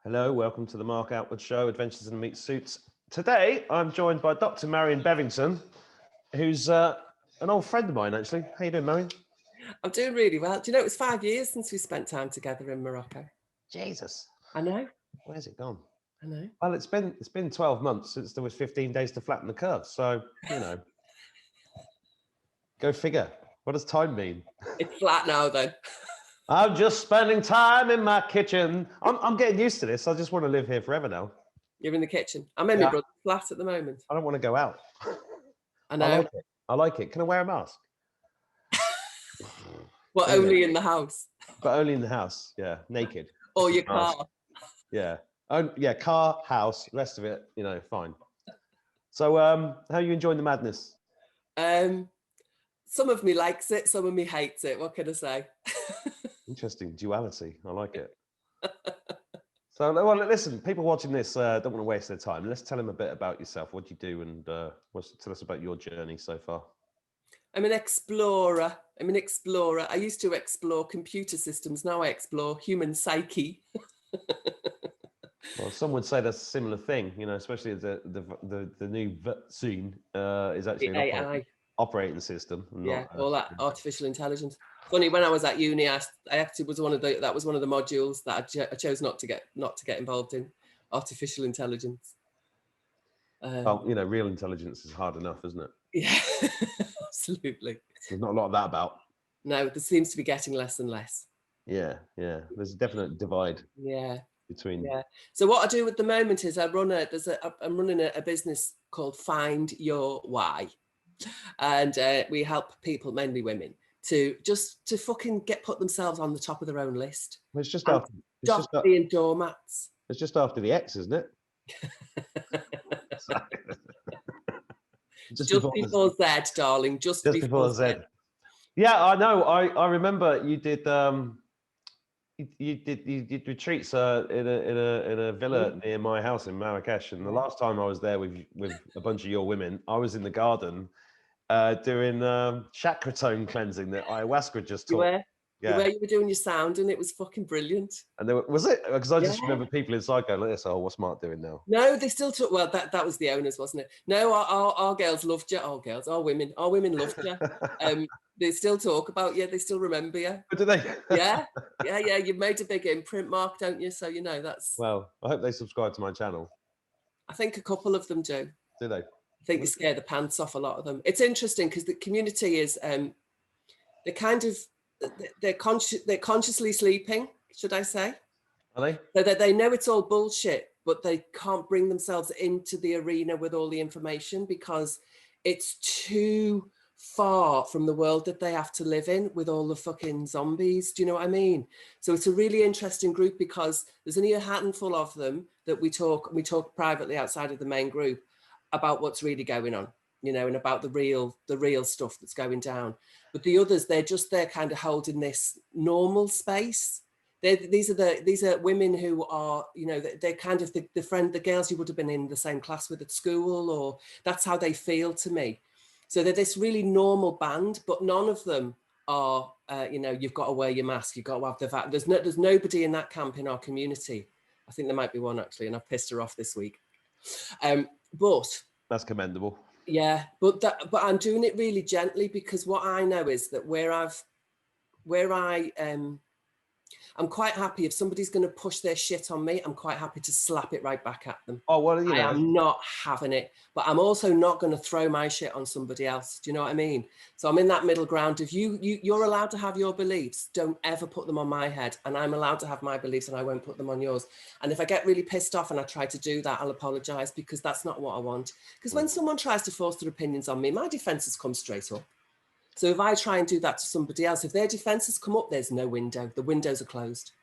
Hello, welcome to the Mark Attwood Show, Adventures in Meat Suits. Today, I'm joined by Dr. Marion Bevington, who's an old friend of mine, actually. How you doing, Marion? I'm doing really well. Do you know it was 5 years since we spent time together in Morocco? Jesus. I know. Where's it gone? I know. Well, it's been 12 months since there was 15 days to flatten the curve. So, go figure. What does time mean? It's flat now, then. I'm just spending time in my kitchen. I'm getting used to this. I just want to live here forever now. You're in the kitchen. I'm in my brother's flat at the moment. I don't want to go out. I know. I like it. Can I wear a mask? Well, only in the house. But only in the house. Yeah, naked. Or your car. Yeah. Oh, yeah, car, house, rest of it, fine. So, how are you enjoying the madness? Some of me likes it, some of me hates it. What can I say? Interesting duality. I like it. So, well, listen, people watching this don't want to waste their time. Let's tell them a bit about yourself. What do you do? And tell us about your journey so far. I'm an explorer. I used to explore computer systems. Now I explore human psyche. Well, some would say that's a similar thing, especially as the new vaccine is actually The AI. Operating system. Yeah, all that artificial intelligence. Funny, when I was at uni, I actually was that was one of the modules that I chose not to get involved in, artificial intelligence. Well, real intelligence is hard enough, isn't it? Yeah, absolutely. There's not a lot of that about. No, there seems to be getting less and less. Yeah. There's a definite divide. Yeah. Between. Yeah. So what I do at the moment is I'm running a business called Find Your Why, and we help people, mainly women, to fucking put themselves on the top of their own list. Well, it's just being doormats. It's just after the X, isn't it? just before Z, darling. Just before Z. Yeah, I know. I remember you did. You did retreats in a villa near my house in Marrakesh, and the last time I was there with a bunch of your women, I was in the garden doing chakra tone cleansing that ayahuasca just taught. You were doing your sound, and it was fucking brilliant. And was it? Because I just remember people inside going like this. Oh, what's Mark doing now? No, they still took. Well, that was the owners, wasn't it? No, our girls loved you. Our women loved you. They still talk about you. They still remember you. Do they? Yeah. You've made a big imprint, Mark, don't you? So that's. Well, I hope they subscribe to my channel. I think a couple of them do. Do they? I think you scare the pants off a lot of them. It's interesting because the community is they're consciously sleeping, should I say? Are they? So that they know it's all bullshit, but they can't bring themselves into the arena with all the information because it's too far from the world that they have to live in with all the fucking zombies. Do you know what I mean? So it's a really interesting group because there's only a handful of them that we talk privately outside of the main group about what's really going on, and about the real stuff that's going down. But the others, they're kind of holding this normal space. These are women who are, they're kind of the girls you would have been in the same class with at school, or that's how they feel to me. So they're this really normal band, but none of them are, you've got to wear your mask, you've got to have the vaccine. There's nobody in that camp in our community. I think there might be one actually, and I've pissed her off this week. But that's commendable. Yeah, but I'm doing it really gently because what I know is that I'm quite happy if somebody's going to push their shit on me, I'm quite happy to slap it right back at them. Oh, well, I am not having it, but I'm also not going to throw my shit on somebody else. Do you know what I mean? So I'm in that middle ground. If you're allowed to have your beliefs, don't ever put them on my head, and I'm allowed to have my beliefs, and I won't put them on yours. And if I get really pissed off and I try to do that, I'll apologize because that's not what I want. Because when someone tries to force their opinions on me, my defenses come straight up. So if I try and do that to somebody else, if their defenses come up, there's no window. The windows are closed.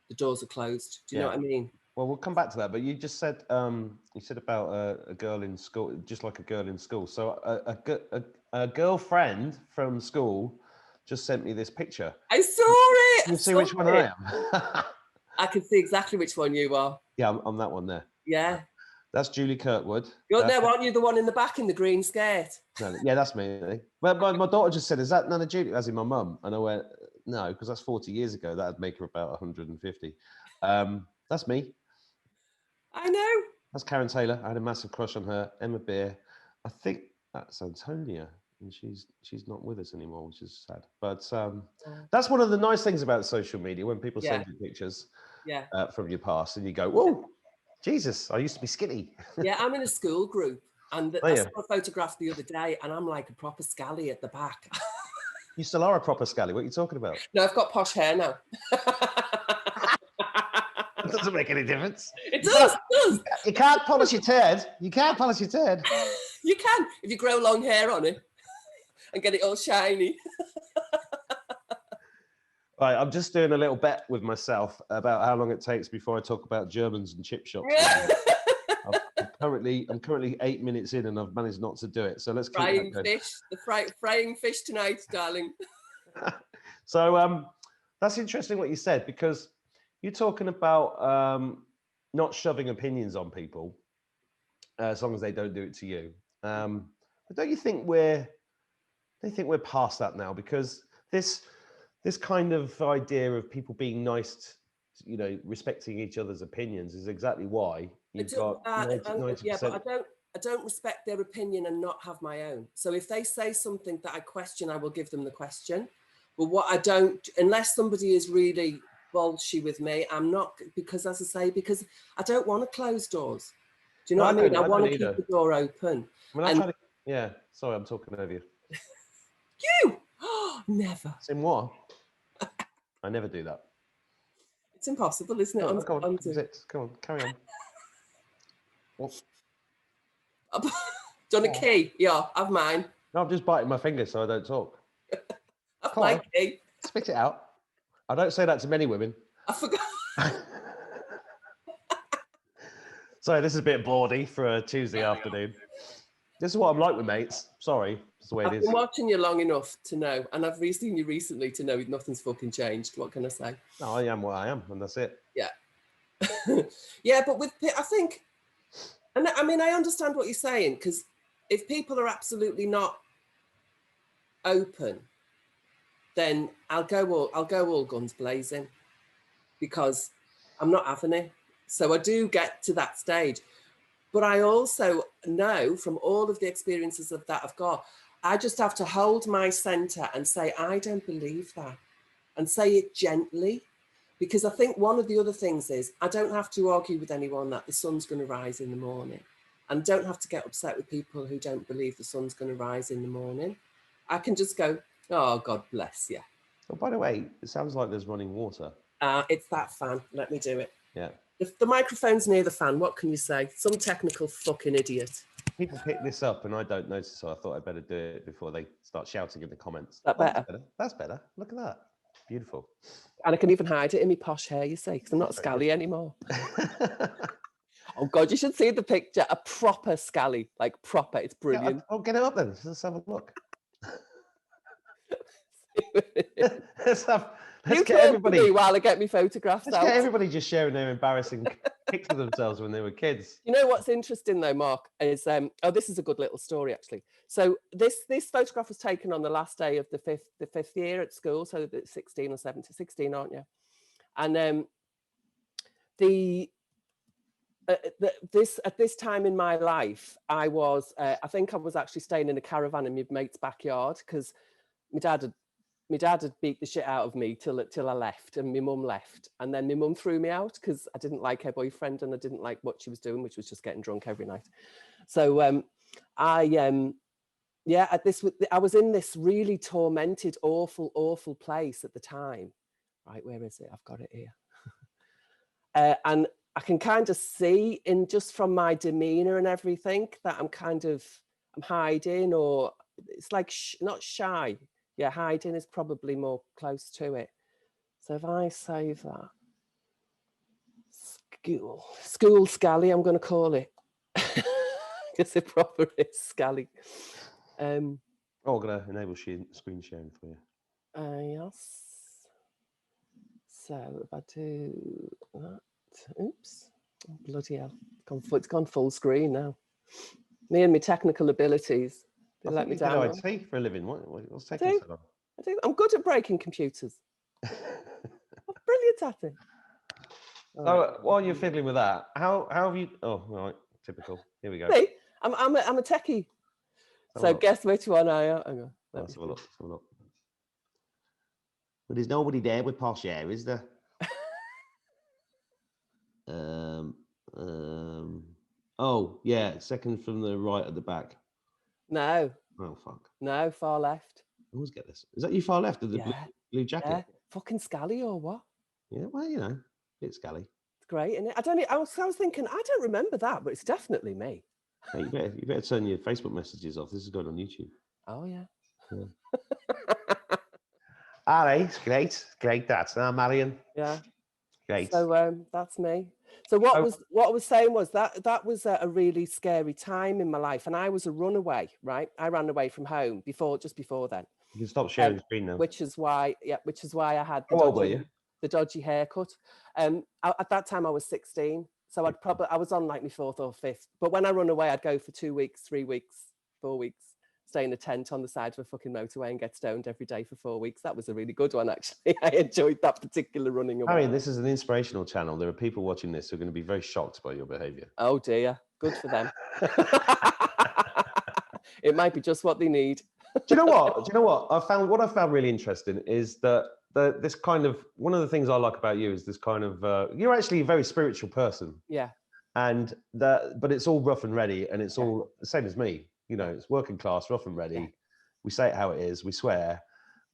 The doors are closed. Do you know what I mean? Well, we'll come back to that. But you just said about a girl in school, just like a girl in school. So a girlfriend from school just sent me this picture. I saw it. Can you see which one I am? I can see exactly which one you are. Yeah, I'm that one there. Yeah. That's Julie Kirkwood. Aren't you the one in the back in the green skirt? No, yeah, that's me. Well, my daughter just said, "Is that Nana Julie?" As in my mum, and I went, "No, because that's 40 years ago. That'd make her about 150." That's me. I know. That's Karen Taylor. I had a massive crush on her. Emma Beer. I think that's Antonia, and she's not with us anymore, which is sad. But that's one of the nice things about social media when people Yeah. send you pictures Yeah. from your past, and you go, "Whoa, Jesus, I used to be skinny." Yeah, I'm in a school group, and Oh, I yeah. saw a photograph the other day, and I'm like a proper scally at the back. You still are a proper scally. What are you talking about? No, I've got posh hair now. That doesn't make any difference. It does. It does. You can't polish your turd. You can't polish your turd. You can if you grow long hair on it and get it all shiny. Right, I'm just doing a little bet with myself about how long it takes before I talk about Germans and chip shops. I'm currently 8 minutes in, and I've managed not to do it. So let's keep Frying that fish, frying fish tonight, darling. So that's interesting what you said, because you're talking about not shoving opinions on people as long as they don't do it to you. But don't you think we're past that now? Because this kind of idea of people being nice, respecting each other's opinions is exactly why you've got 90%. Yeah, but I don't respect their opinion and not have my own. So if they say something that I question, I will give them the question. But what I don't, unless somebody is really bolshy with me, I'm not, because as I say, because I don't want to close doors. Do you know what I mean? I want to keep the door open. Yeah, sorry, I'm talking over you. You? Oh, never. C'est moi. I never do that. It's impossible, isn't it? Oh, come on, come on, carry on. Do you want a key? Yeah, have mine. No, I'm just biting my finger so I don't talk. Have my key. Spit it out. I don't say that to many women. I forgot. Sorry, this is a bit bawdy for a Tuesday afternoon. This is what I'm like with mates. Sorry, that's the way it is. I've been watching you long enough to know, and I've seen you recently to know nothing's fucking changed. What can I say? No, I am what I am, and that's it. Yeah. Yeah, but I think, and I mean, I understand what you're saying, because if people are absolutely not open, then I'll go all guns blazing, because I'm not having it. So I do get to that stage. But I also know from all of the experiences of that I've got, I just have to hold my center and say, I don't believe that, and say it gently. Because I think one of the other things is I don't have to argue with anyone that the sun's going to rise in the morning, and don't have to get upset with people who don't believe the sun's going to rise in the morning. I can just go, oh, God bless you. Oh, by the way, it sounds like there's running water. It's that fan. Let me do it. Yeah. If the microphone's near the fan, what can you say? Some technical fucking idiot. People pick this up and I don't notice, so I thought I'd better do it before they start shouting in the comments. That better? That's better. Look at that. Beautiful. And I can even hide it in my posh hair, you see, because I'm not scally anymore. Oh, God, you should see the picture. A proper scally, like proper. It's brilliant. Yeah, get it up then. Let's have a look. Let's get everybody. While I get me photographs out. Get everybody just sharing their embarrassing pictures of themselves when they were kids. You know what's interesting though, Mark, is this is a good little story actually. So this photograph was taken on the last day of the fifth year at school, so 16 or 17, 16, aren't you? And at this time in my life, I was I think I was actually staying in a caravan in my mate's backyard, because my dad had beat the shit out of me till I left, and my mum left, and then my mum threw me out because I didn't like her boyfriend and I didn't like what she was doing, which was just getting drunk every night. So I was in this really tormented, awful place at the time. Right, where is it? I've got it here. And I can kind of see in just from my demeanor and everything that I'm hiding, or it's like not shy. Yeah, hiding is probably more close to it. So if I save that, school scally, I'm going to call it, because it proper is scally. I'm going to enable screen sharing for you. Yes. So if I do that, oops, oh, bloody hell, it's gone full screen now. Me and my technical abilities. They let me down. IT for a living. What's taking so long? I'm good at breaking computers. I'm brilliant at it. All So right. while you're fiddling with that, how have you? Oh, right, typical. Here we go. See, I'm a techie. So guess which one I am. Hang on, Let's have a look. Let's have a look. But there's nobody there with posh hair, is there? Oh yeah, second from the right at the back. No. Oh fuck. No, far left. I always get this. Is that you far left of the blue jacket? Yeah. Fucking scally or what? Yeah, well, you know, it's scally. It's great, isn't it? I was thinking, I don't remember that, but it's definitely me. Hey, you better turn your Facebook messages off. This is going on YouTube. Oh yeah. All right, great. That's Marion. Yeah. Great. So that's me. So what I was saying was that was a really scary time in my life, and I was a runaway, right? I ran away from home just before then. You can stop sharing the screen now. Which is why I had the dodgy haircut. At that time I was 16, so I was on like my 4th or 5th. But when I run away, I'd go for 2 weeks, 3 weeks, 4 weeks, stay in a tent on the side of a fucking motorway and get stoned every day for 4 weeks. That was a really good one, actually. I enjoyed that particular running away. Marion, this is an inspirational channel. There are people watching this who are going to be very shocked by your behaviour. Oh dear, good for them. It might be just what they need. Do you know what? I found really interesting is that this kind of, one of the things I like about you is this kind of, you're actually a very spiritual person. Yeah. But it's all rough and ready, and it's all the same as me. You know, it's working class, rough and ready. Yeah. We say it how it is. We swear.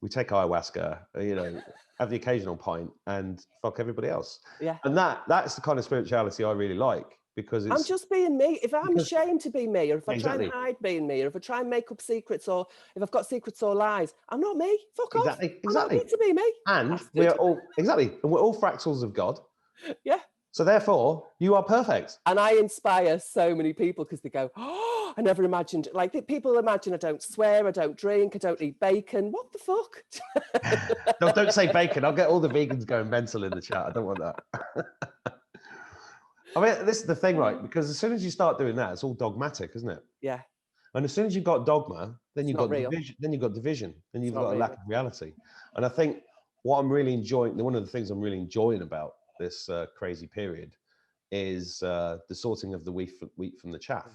We take ayahuasca. You know, have the occasional pint and fuck everybody else. Yeah. And that's the kind of spirituality I really like, because it's, I'm just being me. If I'm ashamed to be me, or if I try and hide being me, or if I try and make up secrets, or if I've got secrets or lies, I'm not me. Fuck off. Exactly. I don't need to be me. And we're all fractals of God. Yeah. So therefore, you are perfect. And I inspire so many people because they go, oh, I never imagined. Like, people imagine I don't swear, I don't drink, I don't eat bacon. What the fuck? No, don't say bacon. I'll get all the vegans going mental in the chat. I don't want that. I mean, this is the thing, right? Because as soon as you start doing that, it's all dogmatic, isn't it? Yeah. And as soon as you've got dogma, then you've got division. Then you've got division. Then you've got a lack of reality. And I think what I'm really enjoying, one of the things I'm really enjoying about this crazy period is the sorting of the wheat from the chaff,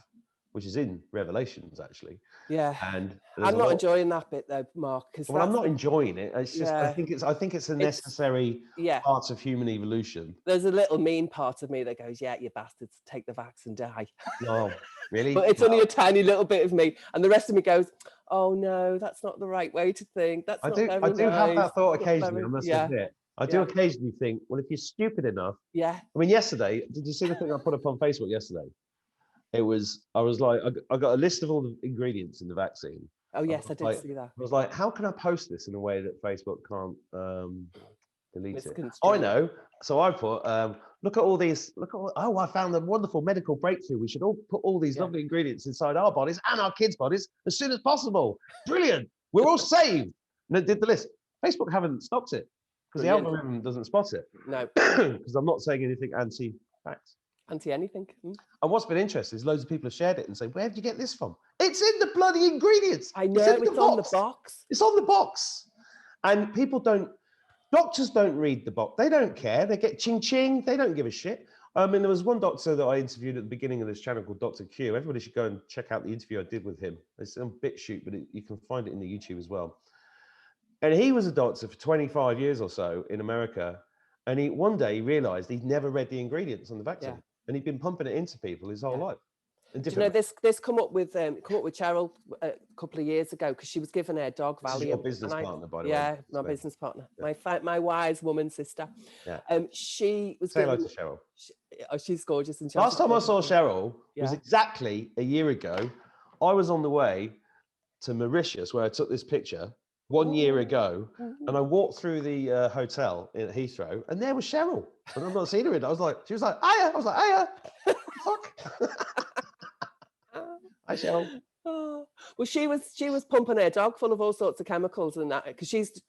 which is in Revelations, actually. Yeah. And I'm not enjoying that bit though, Mark. Well, I'm not enjoying it. It's just I think it's a necessary part of human evolution. There's a little mean part of me that goes, yeah, you bastards, take the vax and die. No, really? But it's only a tiny little bit of me, and the rest of me goes, oh no, that's not the right way to think. That's not very nice. I do have that thought occasionally. I must admit. I do occasionally think, well, if you're stupid enough. Yeah. I mean, yesterday, did you see the thing I put up on Facebook yesterday? I was like, I got a list of all the ingredients in the vaccine. Oh, yes, I did see that. I was like, how can I post this in a way that Facebook can't delete it? I know. So I put, look at all these, I found a wonderful medical breakthrough. We should all put all these lovely ingredients inside our bodies and our kids' bodies as soon as possible. Brilliant. We're all saved. And it did the list. Facebook haven't stopped it. Because the algorithm doesn't spot it. No. Because I'm not saying anything anti-vax. Anti-anything. And what's been interesting is loads of people have shared it and say, where did you get this from? It's in the bloody ingredients. I know, it's on the box. It's on the box. And doctors don't read the box. They don't care. They get ching-ching. They don't give a shit. I mean, there was one doctor that I interviewed at the beginning of this channel called Dr. Q. Everybody should go and check out the interview I did with him. It's a bit shoot, but you can find it in the YouTube as well. And he was a doctor for 25 years or so in America. And one day he realized he'd never read the ingredients on the vaccine. Yeah. And he'd been pumping it into people his whole life. Do you know, this come up with Cheryl a couple of years ago, because she was given her dog Valium. This is your business partner, by the way. Yeah, my business partner. Yeah. My wise woman sister. Yeah. She was Say hello to Cheryl. She's gorgeous. And last time I saw Cheryl was exactly a year ago. I was on the way to Mauritius, where I took this picture 1 year ago, and I walked through the hotel in Heathrow, and there was Cheryl, and I've not seen her in. She was like, hiya. I was like, hiya. Fuck. Hi, Cheryl. Oh. Well, she was pumping her dog full of all sorts of chemicals and that, because she's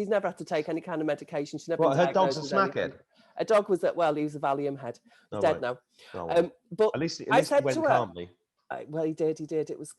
never had to take any kind of medication. She's never. What, her dog's a smackhead? A dog was he was a Valium head. He's dead now. But at least it went calmly. Well, he did. It was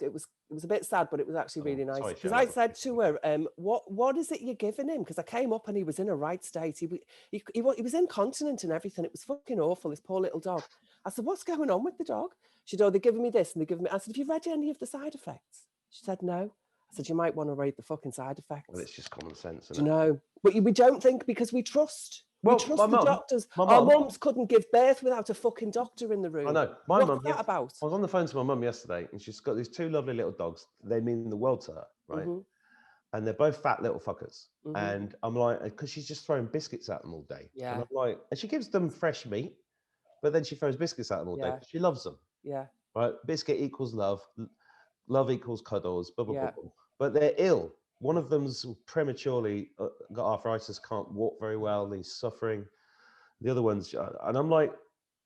a bit sad, but it was actually really nice. sorry, Because Jo, I that said to her, what is it you're giving him? Because I came up and he was in a right state. He was incontinent and everything. It was fucking awful, this poor little dog. I said, what's going on with the dog? She said, oh, they're giving me this and they're giving me... I said, have you read any of the side effects? She said, no. I said, you might want to read the fucking side effects. Well, it's just common sense, Do you know? But we don't think, because we trust. Well, we trust my the mum- doctors. my Our mum- mums couldn't give birth without a fucking doctor in the room. I know. My What's mum. that about? I was on the phone to my mum yesterday, and she's got these 2 lovely little dogs. They mean the world to her, right? Mhm. And they're both fat little fuckers. Mhm. And I'm like, because she's just throwing biscuits at them all day. Yeah. And I'm like, and she gives them fresh meat, but then she throws biscuits at them all day Yeah. because she loves them. Yeah. Right? Biscuit equals love. Love equals cuddles. Blah, blah, Yeah. blah, blah. But they're ill. One of them's prematurely got arthritis, can't walk very well, and he's suffering. The other one's, and I'm like,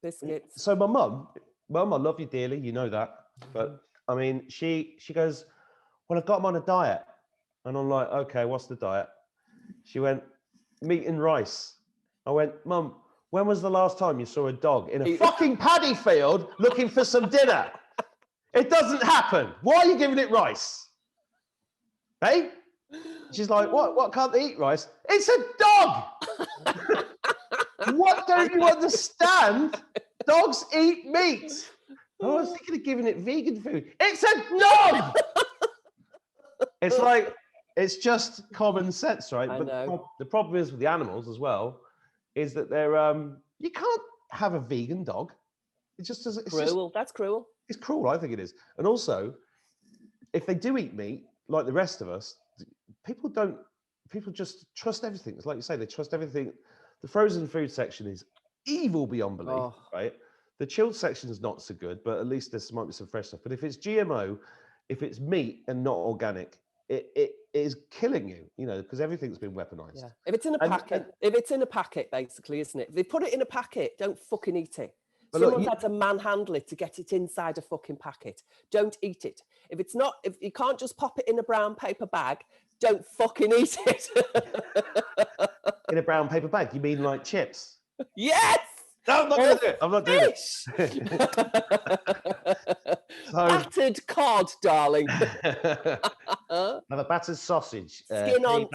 Biscuits. so my mum, I love you dearly, you know that. But I mean, she goes, well, I've got him on a diet. And I'm like, okay, what's the diet? She went, meat and rice. I went, Mum, when was the last time you saw a dog in a fucking paddy field looking for some dinner? It doesn't happen. Why are you giving it rice? Hey? She's like, what can't they eat rice? It's a dog. What don't you understand? Dogs eat meat. I was thinking of giving it vegan food. It's a dog. It's like, it's just common sense, right? I But know. the problem is with the animals as well, is that they're you can't have a vegan dog. It just doesn't. It's Cruel. That's cruel. It's cruel. I think it is. And also, if they do eat meat, like the rest of us, people don't. People just trust everything. It's like you say, they trust everything. The frozen food section is evil beyond belief, right? The chilled section is not so good, but at least there might be some fresh stuff. But if it's GMO, if it's meat and not organic, it is killing you, you know, because everything's been weaponized. Yeah. If it's in a packet, if it's in a packet, basically, isn't it? If they put it in a packet, don't fucking eat it. Someone's had to manhandle it to get it inside a fucking packet. Don't eat it. If it's not, if you can't just pop it in a brown paper bag, don't fucking eat it. In a brown paper bag? You mean like chips? Yes! No, I'm not going to do it. I'm not doing it. Battered cod, darling. Another battered sausage. Skin on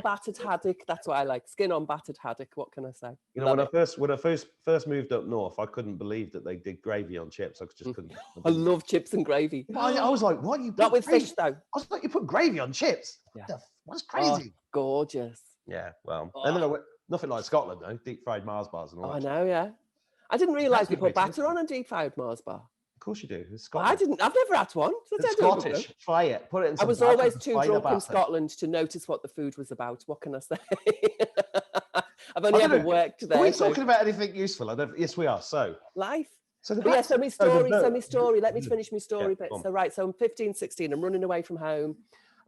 battered haddock. That's what I like. Skin on battered haddock. What can I say? You know, when I first moved up north, I couldn't believe that they did gravy on chips. I just couldn't. I love chips and gravy. I was like, what? You not with fish though. I was like, you put gravy on chips? Yeah. What's crazy? Oh, gorgeous. Yeah, well, and then I went, nothing like Scotland though. Deep fried Mars bars and all that. I know, yeah. I didn't realise they put batter on a deep fried Mars bar. Of course you do. It's Scotland. I didn't. I've never had one. It's Scottish. Try it. Put it in. I was always too drunk in Scotland to notice what the food was about. What can I say? I've only ever worked there. Are we talking about anything useful? Yes, we are. So life. So my story. Let me finish my story bit. So right, so I'm 15, 16. I'm running away from home,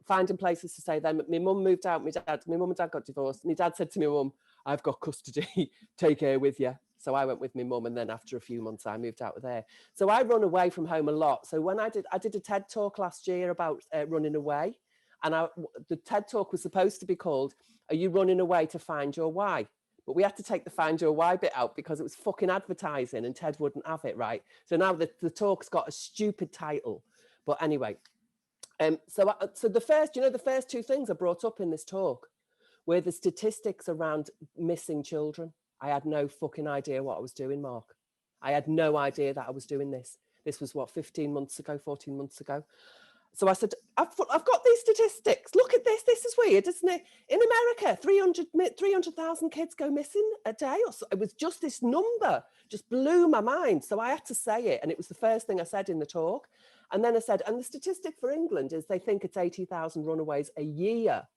finding places to stay. Then my mum moved out. My mum and dad got divorced. My dad said to my mum, "I've got custody. Take her with you." So I went with my mum, and then after a few months, I moved out of there. So I run away from home a lot. So when I did a TED talk last year about running away, and the TED talk was supposed to be called "Are You Running Away to Find Your Why?" But we had to take the "Find Your Why" bit out because it was fucking advertising, and TED wouldn't have it, right? So now the talk's got a stupid title. But anyway, so the first two things I brought up in this talk were the statistics around missing children. I had no fucking idea what I was doing, Mark. I had no idea that I was doing this. This was 14 months ago. So I said, I've got these statistics. Look at this. This is weird, isn't it? In America, 300,000 kids go missing a day. Or so. It was just this number, just blew my mind. So I had to say it. And it was the first thing I said in the talk. And then I said, and the statistic for England is they think it's 80,000 runaways a year.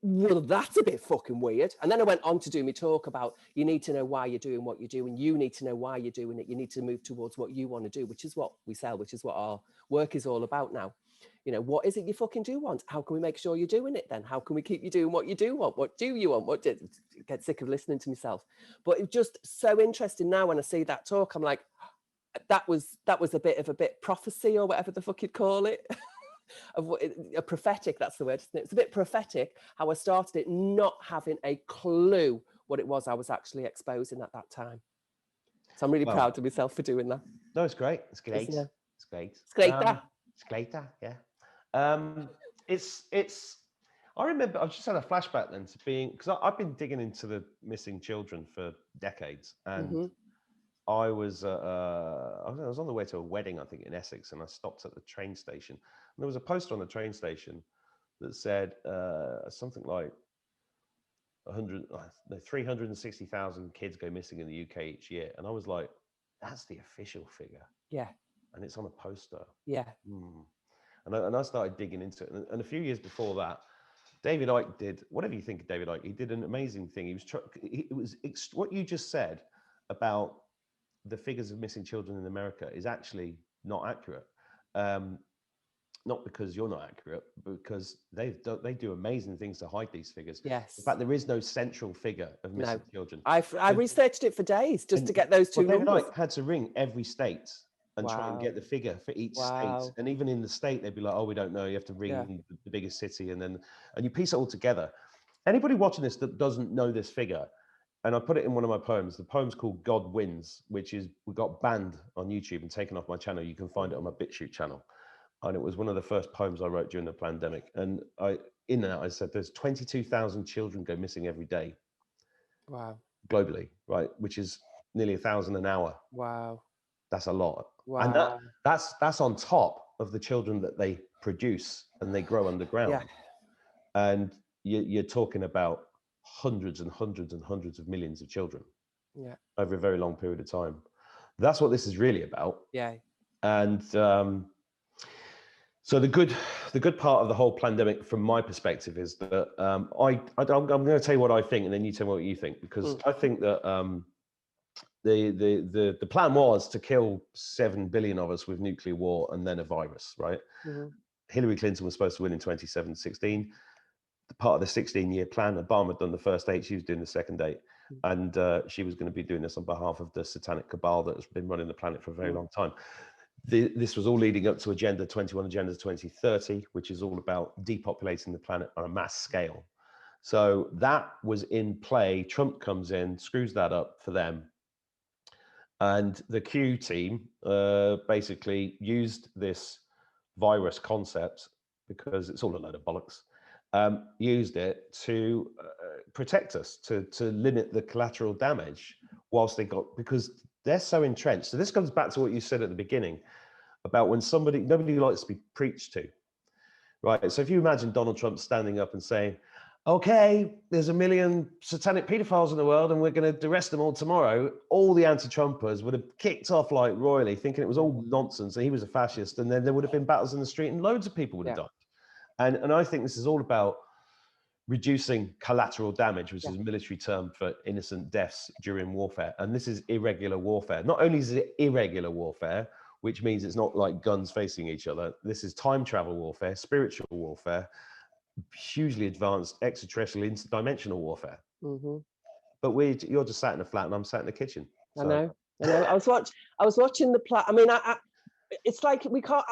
Well, that's a bit fucking weird. And then I went on to do my talk about you need to know why you're doing what you do, and you need to know why you're doing it. You need to move towards what you want to do, which is what we sell, which is what our work is all about now. You know, what is it you fucking do want? How can we make sure you're doing it then? How can we keep you doing what you do want? What do you want? Get sick of listening to myself. But it's just so interesting now when I see that talk, I'm like, that was a bit prophecy or whatever the fuck you'd call it. A prophetic, that's the word, isn't it? It's a bit prophetic how I started it not having a clue what it was I was actually exposing at that time. So I'm really proud of myself for doing that. No, it's great. It's great. Yeah. It's great. Skleita. Skleita, yeah. It's. I remember. I just had a flashback then to being because I've been digging into the missing children for decades, and I was on the way to a wedding, I think, in Essex, and I stopped at the train station. And there was a poster on the train station that said something like 360,000 kids go missing in the UK each year, and I was like, that's the official figure. Yeah. And it's on a poster. Yeah. And I started digging into it. And a few years before that, David Icke did, whatever you think of David Icke, he did an amazing thing. It was what you just said about the figures of missing children in America is actually not accurate. Not because you're not accurate, but because they do amazing things to hide these figures. Yes. In fact, there is no central figure of missing children. I researched it for days just to get those two numbers. David Icke had to ring every state and try and get the figure for each state. And even in the state, they'd be like, oh, we don't know. You have to ring the biggest city. And you piece it all together. Anybody watching this that doesn't know this figure, and I put it in one of my poems, the poem's called God Wins, we got banned on YouTube and taken off my channel. You can find it on my BitChute channel. And it was one of the first poems I wrote during the pandemic. And in that, I said, there's 22,000 children go missing every day. Wow. Globally, right? Which is nearly 1,000 an hour. Wow. That's a lot. Wow. And that's on top of the children that they produce and they grow underground. Yeah. And you're talking about hundreds and hundreds and hundreds of millions of children over a very long period of time. That's what this is really about. Yeah. And so the good part of the whole pandemic, from my perspective, is that I'm going to tell you what I think, and then you tell me what you think, because I think that the plan was to kill 7 billion of us with nuclear war and then a virus, right? Hillary Clinton was supposed to win in 2016. Part of the 16-year plan, Obama had done the first 8, she was doing the second 8, and she was going to be doing this on behalf of the satanic cabal that has been running the planet for a very long time. This was all leading up to Agenda 21, Agenda 2030, which is all about depopulating the planet on a mass scale. So that was in play. Trump comes in, screws that up for them. And the Q team basically used this virus concept, because it's all a load of bollocks, used it to protect us, to limit the collateral damage whilst because they're so entrenched. So this comes back to what you said at the beginning about when nobody likes to be preached to, right? So if you imagine Donald Trump standing up and saying, okay, there's 1 million satanic pedophiles in the world and we're going to arrest them all tomorrow, all the anti-Trumpers would have kicked off like royally, thinking it was all nonsense, and he was a fascist, and then there would have been battles in the street and loads of people would have died. And I think this is all about reducing collateral damage, which is a military term for innocent deaths during warfare. And this is irregular warfare. Not only is it irregular warfare, which means it's not like guns facing each other. This is time travel warfare, spiritual warfare, hugely advanced extraterrestrial interdimensional warfare. But you're just sat in a flat and I'm sat in the kitchen. So. I know. I was watching the plot. I mean, it's like we can't.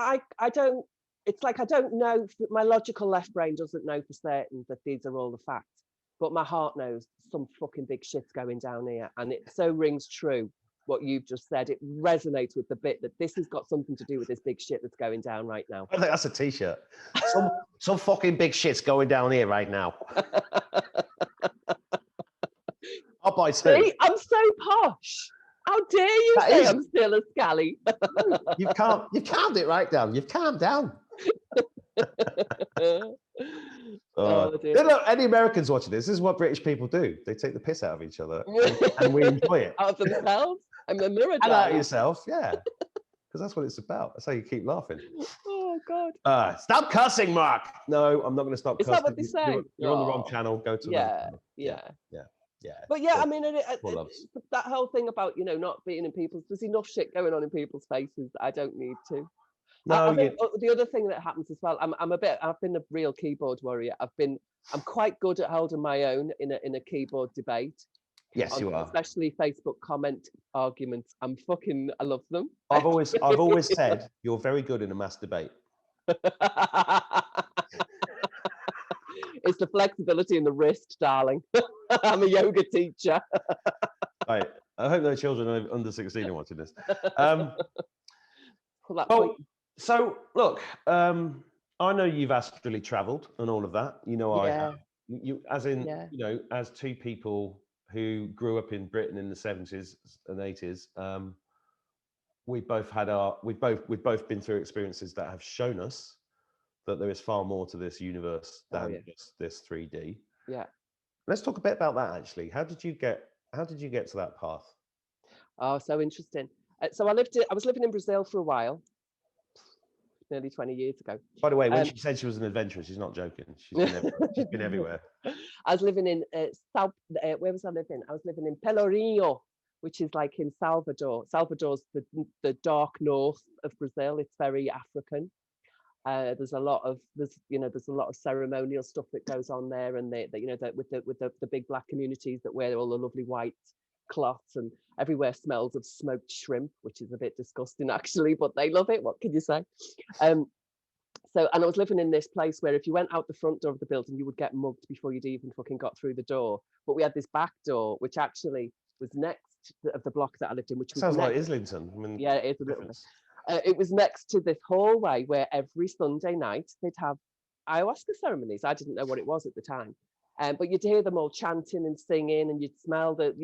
It's like I don't know. My logical left brain doesn't know for certain that these are all the facts, but my heart knows some fucking big shit's going down here, and it so rings true what you've just said. It resonates with the bit that this has got something to do with this big shit that's going down right now. I think that's a t-shirt. Some fucking big shit's going down here right now. I'll buy 2. See, I'm so posh. How dare you say I'm still a scally? You've calmed it right down. You've calmed down. Look, any Americans watching this is what British people do. They take the piss out of each other, and we enjoy it. Out of themselves? I'm a mirror. And out of yourself, yeah. Because that's what it's about. That's how you keep laughing. Oh God! Stop cussing, Mark. No, I'm not going to stop cussing. Is that what they say? You're on the wrong channel. Go to yeah. But I mean, that whole thing about not being in people's. There's enough shit going on in people's faces that I don't need to. No, I think the other thing that happens as well. I've been a real keyboard warrior. I'm quite good at holding my own in a keyboard debate. Yes, you are. Especially Facebook comment arguments. I love them. I've always said you're very good in a mass debate. It's the flexibility in the wrist, darling. I'm a yoga teacher. Right. I hope no children under 16 are watching this. that point. So look, I know you've astrally travelled and all of that. You know, I have. You, as in, you know, as two people who grew up in Britain in the 70s and 80s, we've both been through experiences that have shown us that there is far more to this universe than just this 3D. Yeah. Let's talk a bit about that. Actually, how did you get to that path? Oh, so interesting. So I was living in Brazil for a while, nearly 20 years ago. By the way, when she said she was an adventurer, she's not joking. She's been everywhere. She's been everywhere. I was living in where was I living? I was living in Pelourinho, which is like in Salvador. Salvador's the dark north of Brazil. It's very African. There's a lot of ceremonial stuff that goes on there, and with the big black communities that wear all the lovely white cloths, and everywhere smells of smoked shrimp, which is a bit disgusting actually, but they love it. What can you say? And I was living in this place where if you went out the front door of the building, you would get mugged before you'd even fucking got through the door. But we had this back door, which actually was next of the block that I lived in, which was sounds like Islington. I mean, yeah, it is a little bit. It was next to this hallway where every Sunday night they'd have ayahuasca ceremonies. I didn't know what it was at the time, but you'd hear them all chanting and singing, and you'd smell them.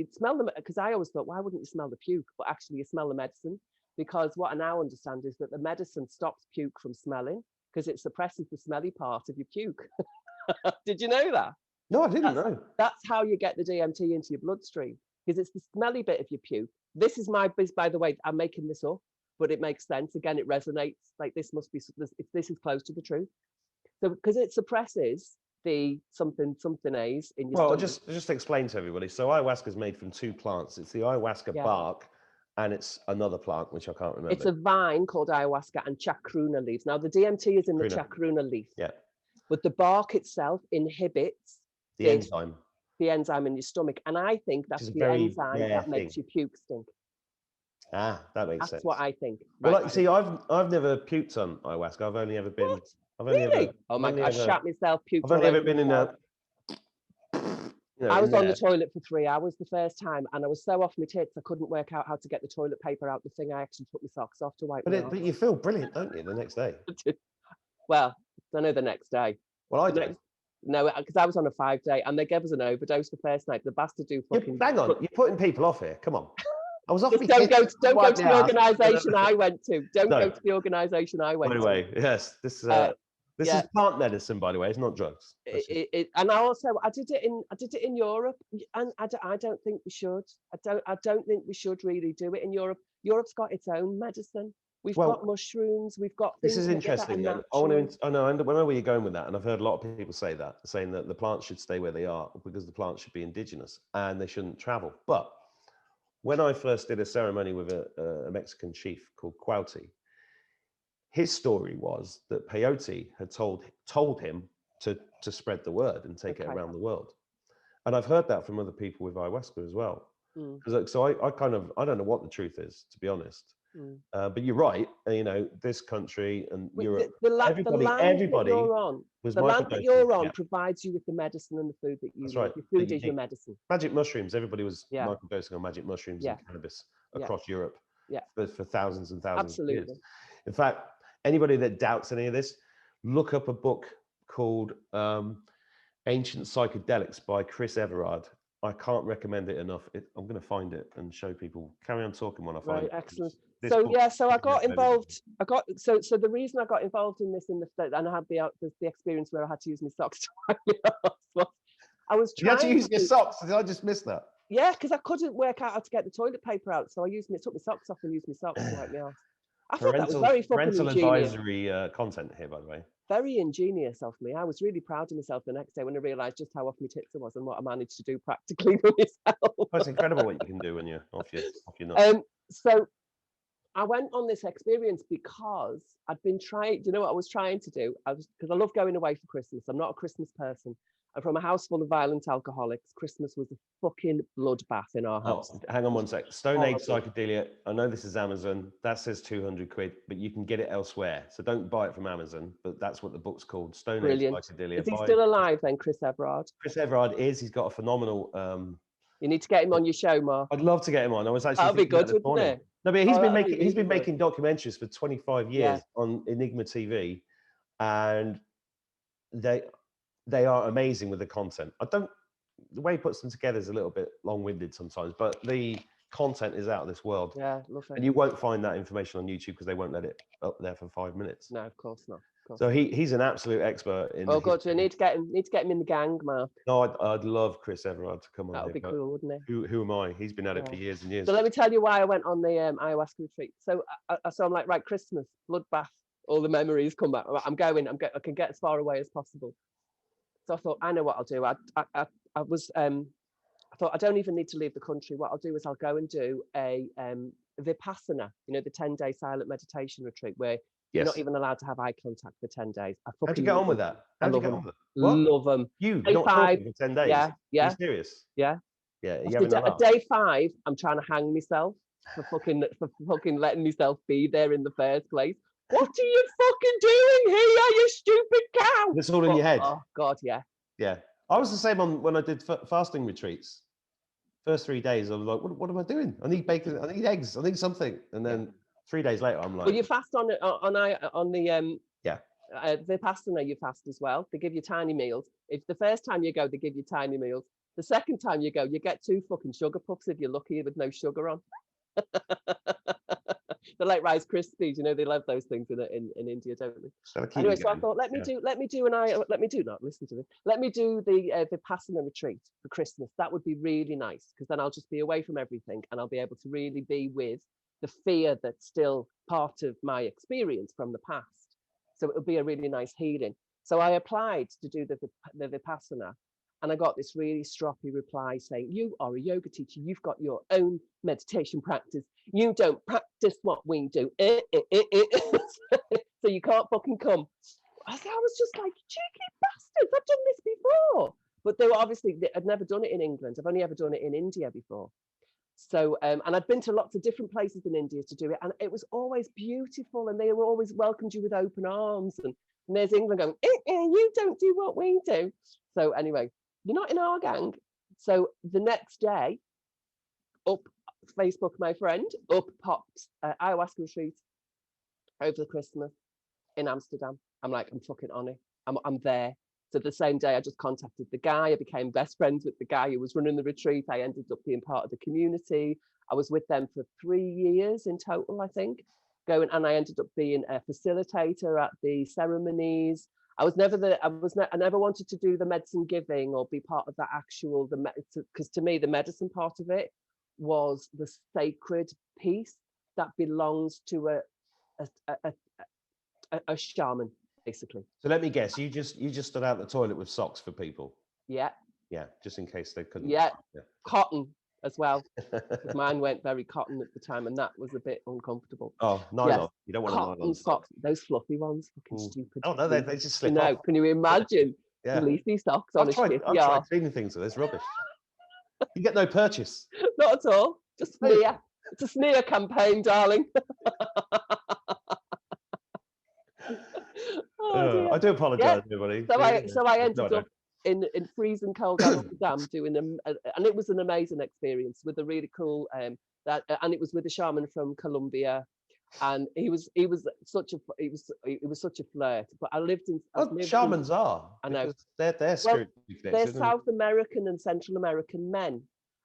Because I always thought, why wouldn't you smell the puke? But actually, you smell the medicine, because what I now understand is that the medicine stops puke from smelling because it suppresses the smelly part of your puke. Did you know that? No, I didn't know. That's how you get the DMT into your bloodstream, because it's the smelly bit of your puke. This is by the way, I'm making this up, but it makes sense. Again, it resonates. Like this is close to the truth. So because it suppresses the something A's in your stomach. just explain to everybody. So ayahuasca is made from two plants. It's the ayahuasca bark, and it's another plant which I can't remember. It's a vine called ayahuasca and chacruna leaves. Now the DMT is in the chacruna leaf. Yeah. But the bark itself inhibits the enzyme. The enzyme in your stomach, and I think that's the enzyme that makes your puke stink. Ah, that makes sense. That's what I think. Well, like, see, I've never puked on ayahuasca. I've only ever been. What? Really? Oh my God! I shat myself. Puked. I've only ever been in a. I was on the toilet for 3 hours the first time, and I was so off my tits I couldn't work out how to get the toilet paper out the thing. I actually took my socks off to wipe. But you feel brilliant, don't you, the next day? Well, I know the next day. Well, I don't. No, because I was on a 5-day, and they gave us an overdose the first night. The bastard do fucking. Hang on, you're putting people off here. Come on. I was off. Don't go to the organisation I went to. Don't go to the organisation I went to. Anyway, yes, this is plant medicine, by the way. It's not drugs. And I did it in Europe, and I don't think we should. I don't think we should really do it in Europe. Europe's got its own medicine. We've got mushrooms. We've got. This is interesting. And I know where you're going with that, and I've heard a lot of people saying that the plants should stay where they are because the plants should be indigenous and they shouldn't travel. But when I first did a ceremony with a Mexican chief called Quauti, his story was that peyote had told him to spread the word and take it around the world. And I've heard that from other people with ayahuasca as well. So I don't know what the truth is, to be honest. But you're right. This country and Europe, everybody the land that you're on provides you with the medicine and the food that you need. Right. Your food is your medicine. Magic mushrooms. Everybody was microdosing on magic mushrooms and cannabis across Europe for thousands and thousands of years. In fact, anybody that doubts any of this, look up a book called Ancient Psychedelics by Chris Everard. I can't recommend it enough. I'm going to find it and show people. Carry on talking when I find it. Excellent. So I got involved. So the reason I got involved in this and I had the experience where I had to use my socks to wipe my ass was I was trying. You had to use your socks. Did I just miss that? Yeah, because I couldn't work out how to get the toilet paper out, so I took my socks off and used my socks to wipe my ass. I thought that was very fucking ingenious. Advisory content here, by the way. Very ingenious of me. I was really proud of myself the next day when I realised just how off my tits I was and what I managed to do practically for myself. Oh, it's incredible what you can do when you're off your nuts. So I went on this experience because I'd been trying. Do you know what I was trying to do? Because I love going away for Christmas. I'm not a Christmas person. I'm from a house full of violent alcoholics. Christmas was a fucking bloodbath in our house. Oh, hang on one sec. Stone Age Psychedelia. I know this is Amazon. That says 200 quid, but you can get it elsewhere. So don't buy it from Amazon, but that's what the book's called. Stone Age Psychedelia. Is he still alive then, Chris Everard? Chris Everard is. He's got a phenomenal... you need to get him on your show, Mark. I'd love to get him on. I was actually... That'd be good, wouldn't it? No, but he's Oh, been that'd be making really good. making documentaries for 25 years on Enigma TV, and they are amazing with the content. The way he puts them together is a little bit long-winded sometimes, but the content is out of this world. Yeah, love it. And you won't find that information on YouTube because they won't let it up there for 5 minutes. No, of course not. So he's an absolute expert in. Oh God, we need to get him. Need to get him in the gang, Mark. No, I'd love Chris Everard to come on. That would be cool, wouldn't it? Who am I? He's been at it for years and years. So let me tell you why I went on the ayahuasca retreat. So I'm like, right, Christmas, bloodbath, all the memories come back. I can get as far away as possible. So I thought, I know what I'll do. I thought I don't even need to leave the country. What I'll do is I'll go and do a Vipassana, the 10-day silent meditation retreat where you're not even allowed to have eye contact for 10 days. How'd you get on with that? I love them. Love them. You're not talking for 10 days? Yeah. Are you serious? Yeah. Yeah. Day 5, I'm trying to hang myself for fucking letting myself be there in the first place. What are you fucking doing here, you stupid cow? It's all in your head. Oh God, yeah. Yeah. I was the same when I did fasting retreats. First 3 days, I was like, what am I doing? I need bacon, I need eggs, I need something. And then 3 days later, I'm like... Well, you fast on the Vipassana, you fast as well. They give you tiny meals. If the first time you go, they give you tiny meals. The second time you go, you get 2 fucking sugar puffs if you're lucky with no sugar on. They're like Rice Krispies, they love those things in India, don't they? Anyway, so I thought, let me do the Vipassana retreat for Christmas. That would be really nice because then I'll just be away from everything and I'll be able to really be with the fear that's still part of my experience from the past. So it would be a really nice healing. So I applied to do the Vipassana. And I got this really stroppy reply saying, you are a yoga teacher. You've got your own meditation practice. You don't practice what we do. So you can't fucking come. I was just like, cheeky bastards. I've done this before. But I'd never done it in England. I've only ever done it in India before. So, and I'd been to lots of different places in India to do it. And it was always beautiful. And they were always welcomed you with open arms. And there's England going, you don't do what we do. So anyway, you're not in our gang. So the next day, up Facebook, my friend, up pops ayahuasca retreat over the Christmas in Amsterdam. I'm like, I'm fucking on it. I'm there. So the same day, I just contacted the guy. I became best friends with the guy who was running the retreat. I ended up being part of the community. I was with them for 3 years in total, I think. And I ended up being a facilitator at the ceremonies. I never wanted to do the medicine giving or be part of that actual, because to me, the medicine part of it was the sacred piece that belongs to a shaman, basically. So let me guess, you just stood out the toilet with socks for people? Yeah. Yeah, just in case they couldn't. Yeah, cotton as well. Mine went very cotton at the time, and that was a bit uncomfortable. Oh, nylon. Yes. You don't want cotton a nylon socks. Those fluffy ones, fucking stupid. Oh no, they just slip off. Can you imagine fleecy socks on a ship? I've tried cleaning things with this rubbish. You get no purchase. Not at all. Just smear. It's a smear campaign, darling. I do apologise, everybody. So I ended up in freezing cold Amsterdam doing and it was an amazing experience with a really cool and it was with a shaman from Colombia, and he was such a flirt. But I lived in. Shamans are. I know they're screwed. They're South American and Central American men.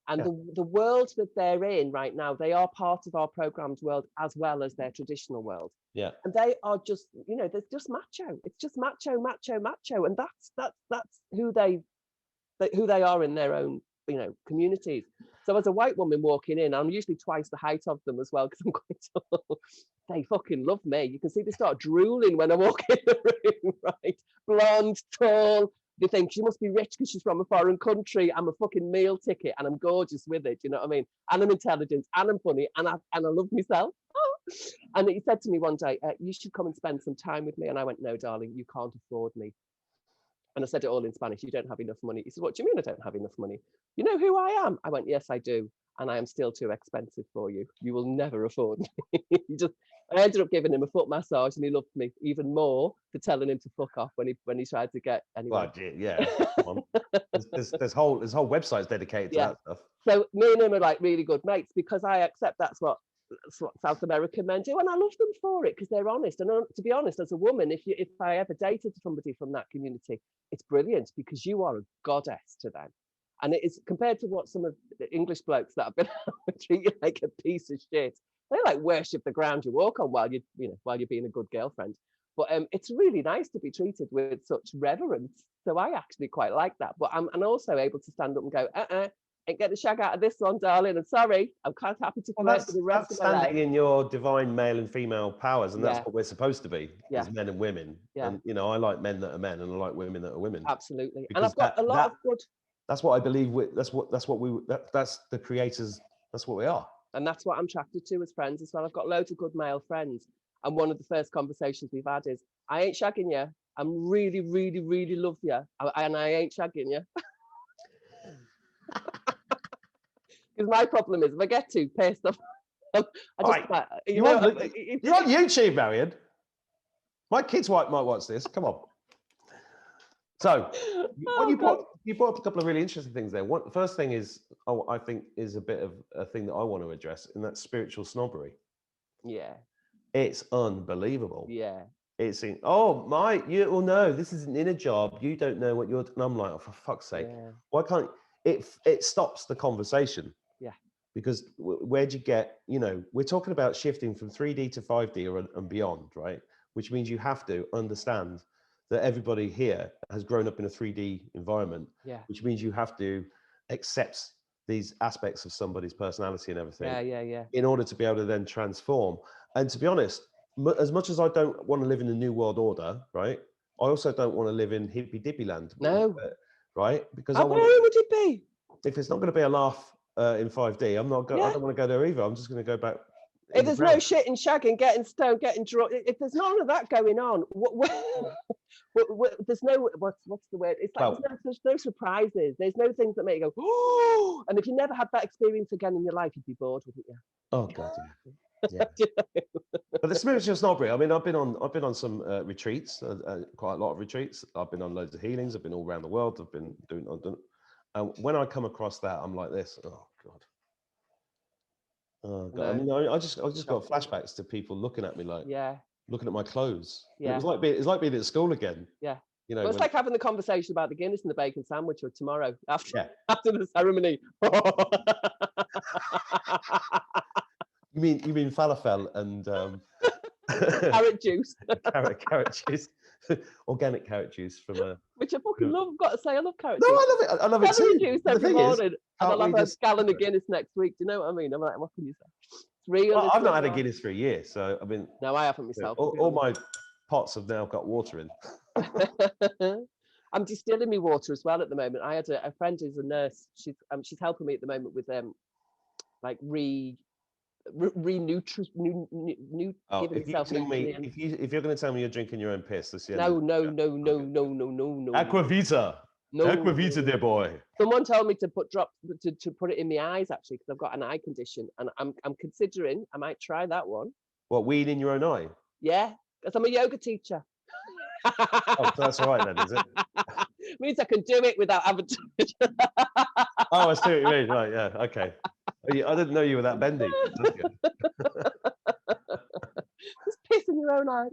And the world that they're in right now, they are part of our programmed world as well as their traditional world. Yeah. And they are just, they're just macho. It's just macho. And that's who they are in their own, communities. So as a white woman walking in, I'm usually twice the height of them as well, because I'm quite tall. They fucking love me. You can see they start drooling when I walk in the room, right? Blonde, tall. They think she must be rich because she's from a foreign country. I'm a fucking meal ticket and I'm gorgeous with it. You know what I mean? And I'm intelligent and I'm funny and I love myself. And he said to me one day, you should come and spend some time with me. And I went, no, darling, you can't afford me. And I said it all in Spanish. You don't have enough money. He said, what do you mean I don't have enough money? You know who I am? I went, yes, I do. And I am still too expensive for you. You will never afford me. I ended up giving him a foot massage, and he loved me even more for telling him to fuck off when he tried to get anyone. Well, yeah. There's whole websites dedicated to that stuff. So me and him are like really good mates because I accept that's what South American men do, and I love them for it because they're honest. And to be honest, as a woman, if I ever dated somebody from that community, it's brilliant because you are a goddess to them. And it is compared to what some of the English blokes that have been treat you like a piece of shit. They like worship the ground you walk on while you're being a good girlfriend. But it's really nice to be treated with such reverence. So I actually quite like that. But I'm also able to stand up and go, ain't get the shag out of this one, darling. I'm sorry. I'm quite happy to flirt for the rest that's of my life. standing in your divine male and female powers, and that's Yeah. what we're supposed to be Yeah. as men and women. Yeah. And you know, I like men that are men, and I like women that are women. Absolutely. Because And I've got a lot of good. That's what I believe. That's the creators. That's what we are. And that's what I'm attracted to as friends as well. I've got loads of good male friends. And one of the first conversations we've had is, I ain't shagging you. I'm really, really, really love you. And I ain't shagging you. Because my problem is if I get too pissed off, you're on YouTube, Marion. My kids might watch this. Come on. So, you brought up a couple of really interesting things there. The first thing is, I think, is a bit of a thing that I want to address, and that's spiritual snobbery. Yeah. It's unbelievable. Yeah. It's in, no, this is an inner job. You don't know what you're. And I'm like, oh, for fuck's sake, why can't it? It stops the conversation. Yeah. Because where'd you get? You know, we're talking about shifting from 3D to 5D and beyond, right? Which means you have to understand that everybody here has grown up in a 3D environment. Yeah. Which means you have to accept these aspects of somebody's personality and everything. Yeah. In order to be able to then transform. And to be honest, as much as I don't want to live in a new world order, right? I also don't want to live in hippy dippy land. No. Right? Because how boring would it be? If it's not going to be a laugh in 5D, I'm not going. I don't want to go there either. I'm just going to go back. If there's no shitting, shagging, getting stoned, getting drunk, if there's none of that going on, there's no what's the word? It's like there's no surprises. There's no things that make you go, oh. And if you never had that experience again in your life, you'd be bored, wouldn't you? Oh God, yeah. But the spiritual snobbery. I mean, I've been on some retreats, quite a lot of retreats. I've been on loads of healings. I've been all around the world. I've done. And when I come across that, I'm like this. Oh God. Oh God. No. I mean, I just got flashbacks to people looking at me like, looking at my clothes. Yeah. It's like being at school again. Yeah. You know, well, it's like having the conversation about the Guinness and the bacon sandwich or tomorrow after the ceremony. You mean falafel and carrot juice. carrot juice. Organic carrot juice from a which I fucking love. I've got to say, I love carrot juice. No, I love it. I love it too. Juice every morning, and I'll have a gallon of Guinness next week. Do you know what I mean? I'm like, what can you say? It's real. Well, I've not had a Guinness for a year, so I mean, no, I haven't myself. All my pots have now got water in. I'm distilling my water as well at the moment. I had a friend who's a nurse. She's helping me at the moment with like giving yourself nutrients. If you're going to tell me you're drinking your own piss, that's no. Aquavita. No. Aquavita, dear boy. Someone told me to put it in my eyes actually because I've got an eye condition, and I'm considering I might try that one. What, weed in your own eye? Yeah, because I'm a yoga teacher. Oh, so that's all right then, is it? Means I can do it without having to. Oh, I see what you mean. Right, yeah, okay. I didn't know you were that bendy. That's good. Just piss in your own eye.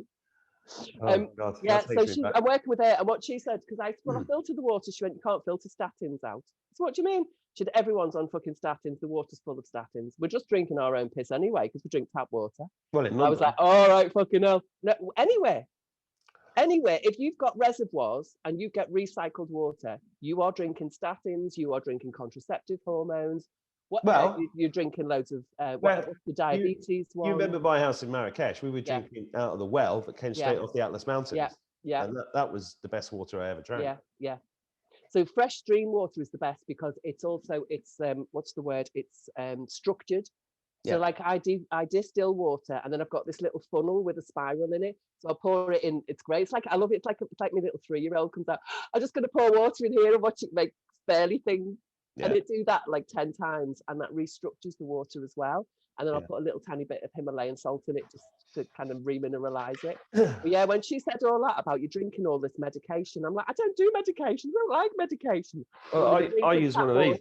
Oh, God. Yeah, so I'm working with her, and what she said, because I filter the water, she went, you can't filter statins out. So what do you mean? She said, everyone's on fucking statins, the water's full of statins. We're just drinking our own piss anyway, because we drink tap water. Well, I was like, all right, fucking hell. No, anyway, if you've got reservoirs and you get recycled water, you are drinking statins, you are drinking contraceptive hormones. You're drinking loads of what's the diabetes one? You remember my house in Marrakesh? We were drinking out of the well that came straight off the Atlas Mountains. Yeah. And that was the best water I ever drank. Yeah. So fresh stream water is the best because it's what's the word? It's structured. So like I distill water, and then I've got this little funnel with a spiral in it. So I pour it in. It's great. It's like I love it. It's like my little 3-year-old comes out. I'm just going to pour water in here and watch it make spirly things. Yeah. And it do that like 10 times, and that restructures the water as well. And then I'll put a little tiny bit of Himalayan salt in it just to kind of remineralize it. But yeah, when she said all that about you drinking all this medication, I'm like, I don't do medication. I don't like medication. Well, I use one of these.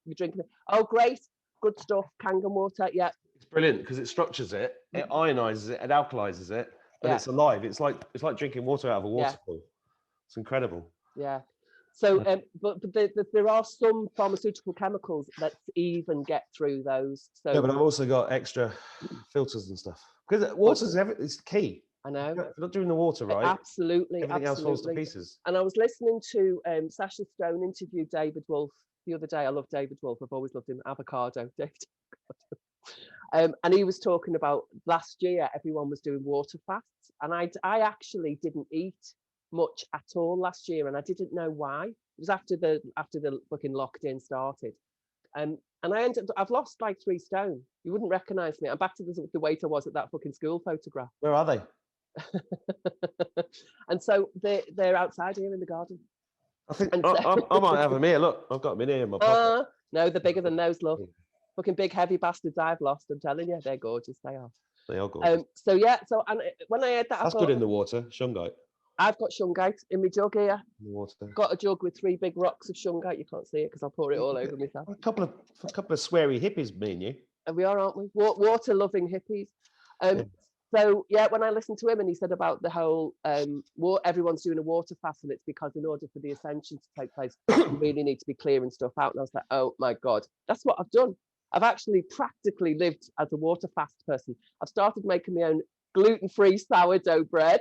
You're drinking it. Oh, great. Good stuff. Kangen water. Yeah. brilliant because it structures it, it ionizes it, it alkalizes it, and Yeah. it's alive. It's like drinking water out of a Yeah. waterfall. It's incredible. Yeah. So, but there are some pharmaceutical chemicals that even get through those. So Yeah, but I've also got extra filters and stuff because water's it's key. I know. If you're not doing the water right, Absolutely, everything else falls to absolutely. pieces. And I was listening to Sacha Stone interview David Wolf the other day. I love David Wolf. I've always loved him. Avocado, David. And he was talking about last year, everyone was doing water fasts. And I actually didn't eat much at all last year. And I didn't know why. It was after the fucking locked-in started. And I've lost like 3 stone. You wouldn't recognize me. I'm back to the weight I was at that fucking school photograph. Where are they? And so they're outside here in the garden. I think I might have them here. Look, I've got them in here in my pocket. No, they're bigger than those, love. Fucking big heavy bastards I've lost. I'm telling you, they're gorgeous. They are. They are gorgeous. So yeah. So and when I heard that, That's good in the water. Shungite. I've got shungite in my jug here. In the water. Got a jug with 3 big rocks of shungite. You can't see it because I'll pour it all over myself. A couple of sweary hippies, me and you. And we are, aren't we? Water loving hippies. So yeah, when I listened to him and he said about the whole everyone's doing a water fast and it's because in order for the ascension to take place, you really need to be clearing stuff out. And I was like, oh my God, that's what I've done. I've actually practically lived as a water fast person. I've started making my own gluten-free sourdough bread,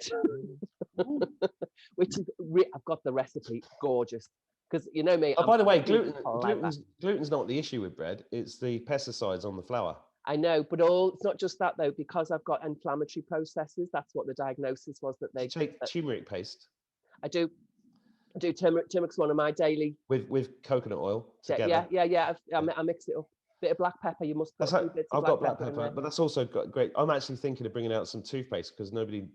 which is I've got the recipe, gorgeous. Because you know me. Oh, by the way, gluten's not the issue with bread. It's the pesticides on the flour. I know, but it's not just that though, because I've got inflammatory processes. That's what the diagnosis was that they take turmeric paste. I do turmeric's one of my daily with coconut oil together. Yeah. I mix it up. Bit of black pepper. You must put I've got black pepper, but that's also got great. I'm actually thinking of bringing out some toothpaste because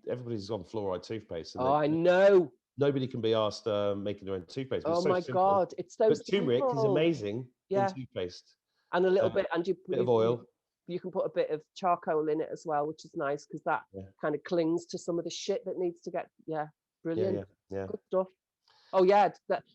everybody's on fluoride toothpaste. And I know. Nobody can be asked making their own toothpaste. Oh my God, it's so simple. Turmeric is amazing in toothpaste. And a little bit, and you bit of oil. You can put a bit of charcoal in it as well, which is nice because that kind of clings to some of the shit that needs to get. Yeah, brilliant. Yeah. Good stuff. Oh yeah.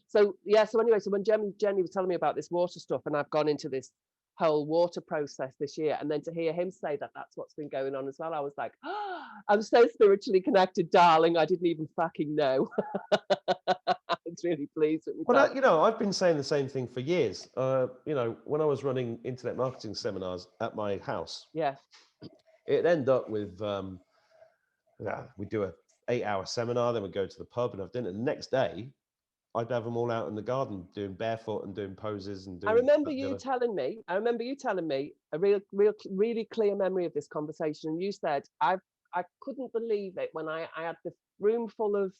So anyway, so when Jenny was telling me about this water stuff, and I've gone into this whole water process this year, and then to hear him say that that's what's been going on as well, I was like, oh, I'm so spiritually connected, darling. I didn't even fucking know. I was really pleased with myself. Well, I've been saying the same thing for years. When I was running internet marketing seminars at my house, it ended up with we do a 8-hour seminar, then we go to the pub and have dinner. The next day, I'd have them all out in the garden doing barefoot and doing poses and doing. I remember you telling me a really clear memory of this conversation. And you said, I couldn't believe it when I had the room full of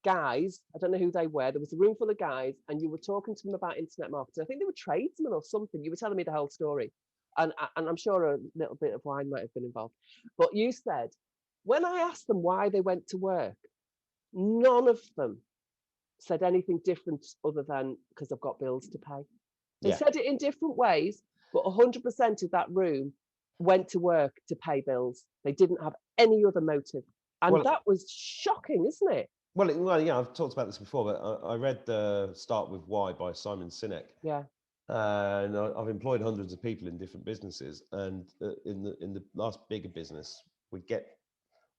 guys. I don't know who they were. There was a room full of guys, and you were talking to them about internet marketing. I think they were tradesmen or something. You were telling me the whole story, and I'm sure a little bit of wine might have been involved. But you said when I asked them why they went to work, none of them said anything different other than because I've got bills to pay. They said it in different ways, but 100% of that room went to work to pay bills. They didn't have any other motive. And that was shocking, isn't it? Well, yeah, I've talked about this before, but I read Start With Why by Simon Sinek. Yeah. And I've employed hundreds of people in different businesses. And in the last bigger business, we get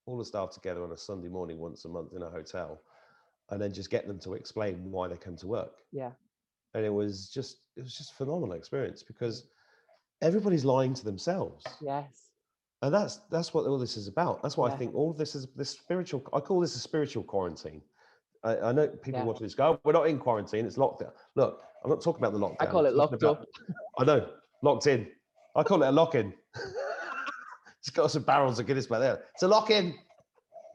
all the staff together on a Sunday morning once a month in a hotel, and then just get them to explain why they come to work. Yeah. And it was just a phenomenal experience because everybody's lying to themselves. Yes. And that's what all this is about. That's why I think all of this is this spiritual. I call this a spiritual quarantine. I know people want to just go, we're not in quarantine, it's locked down. Look, I'm not talking about the lockdown. I call it locked up. I know, locked in. I call it a lock-in. Just got some barrels of Guinness back there. It's a lock-in.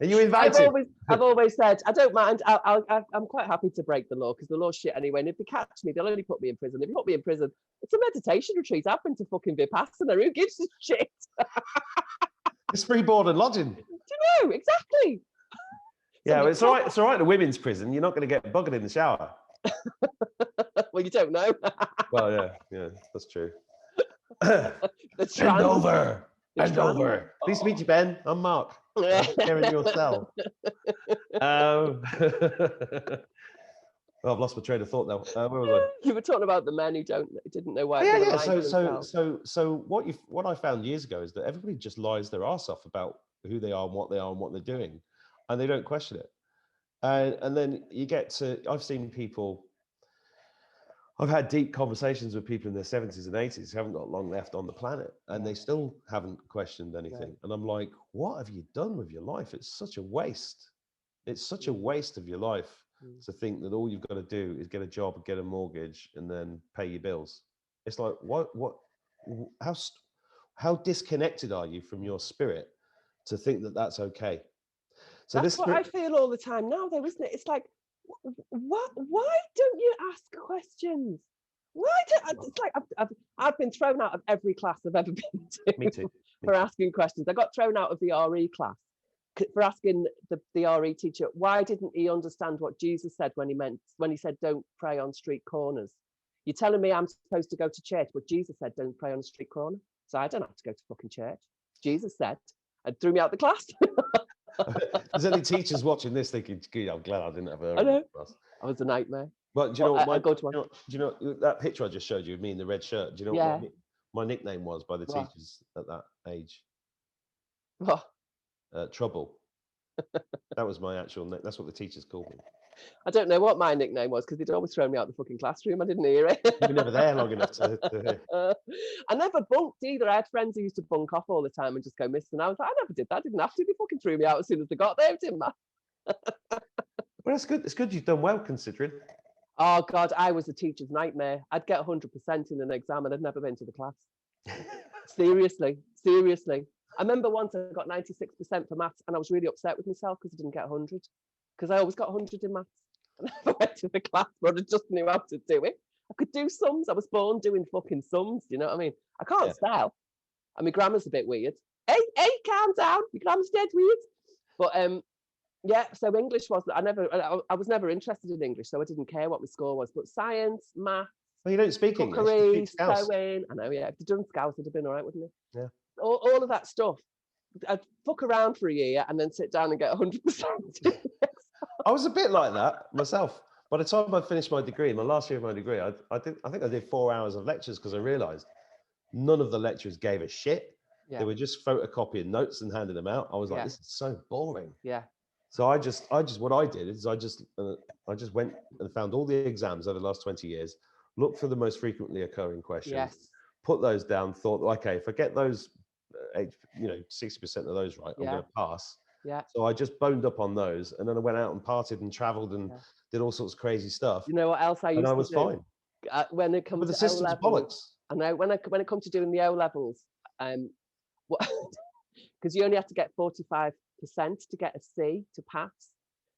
Are you invited? I've always said, I don't mind. I'm quite happy to break the law because the law's shit anyway. And if they catch me, they'll only put me in prison. If you put me in prison, it's a meditation retreat. I've been to fucking Vipassana. Who gives a shit? It's free board and lodging. Do you know? Exactly. Yeah, well, it's all right. It's all right. The women's prison. You're not going to get buggered in the shower. Well, you don't know. Well, yeah, that's true. Bend over. Bend over. Please meet you, Ben. I'm Mark. Here in your cell. Oh, I've lost my train of thought now. Where was I? You were talking about the men who didn't know why. Oh, yeah. So what I found years ago is that everybody just lies their arse off about who they are and what they're doing, and they don't question it. And then you get to, I've seen people, I've had deep conversations with people in their 70s and 80s who haven't got long left on the planet, and they still haven't questioned anything. And I'm like, what have you done with your life? It's such a waste. It's such a waste of your life to think that all you've got to do is get a job, get a mortgage, and then pay your bills. It's like, how disconnected are you from your spirit to think that that's okay? So that's what I feel all the time now, though, isn't it? It's like, what? Why don't you ask questions? It's like I've been thrown out of every class I've ever been to. Me too. For asking questions. I got thrown out of the RE class for asking the RE teacher, why didn't he understand what Jesus said when he said don't pray on street corners? You're telling me I'm supposed to go to church, but Jesus said don't pray on a street corner, so I don't have to go to fucking church. Jesus said, and threw me out the class. There's any teachers watching this thinking, I'm glad I didn't have a class. I was a nightmare. But do you know, do you know that picture I just showed you of me in the red shirt? Do you know what my nickname was by the teachers at that age? What? Trouble. That was my actual name. That's what the teachers called me. I don't know what my nickname was because they'd always throw me out the fucking classroom. I didn't hear it. You were never there long enough to hear. I never bunked either. I had friends who used to bunk off all the time and just go missing. I was like, I never did that. I didn't have to. They fucking threw me out as soon as they got there, didn't I? Well, that's good. It's good you've done well considering. Oh God, I was a teacher's nightmare. I'd get 100% in an exam and I'd never been to the class. Seriously. I remember once I got 96% for maths and I was really upset with myself because I didn't get 100. Because I always got 100 in maths. I never went to the class, but I just knew how to do it. I could do sums. I was born doing fucking sums. Do you know what I mean? I can't spell. And my grammar's a bit weird. Hey, calm down. My grammar's dead weird. But so English was, I was never interested in English, so I didn't care what my score was. But science, maths, well, you don't speak cookery, English. sewing. I know, yeah. If you'd done Scouse, it'd have been all right, wouldn't it? Yeah. All of that stuff. I'd fuck around for a year and then sit down and get 100%. I was a bit like that myself. By the time I finished my degree, my last year of my degree, I think I did 4 hours of lectures because I realised none of the lecturers gave a shit. Yeah. They were just photocopying notes and handing them out. I was like, this is so boring. Yeah. So I just what I did is I just went and found all the exams over the last 20 years, looked for the most frequently occurring questions, put those down, thought, okay, if I get those, 60% of those right, I'm going to pass. Yeah. So I just boned up on those, and then I went out and partied and travelled and did all sorts of crazy stuff. You know what else I used to do? And I was fine. When it comes but the to system's bollocks. I know when it comes to doing the O levels, because you only have to get 45% to get a C to pass,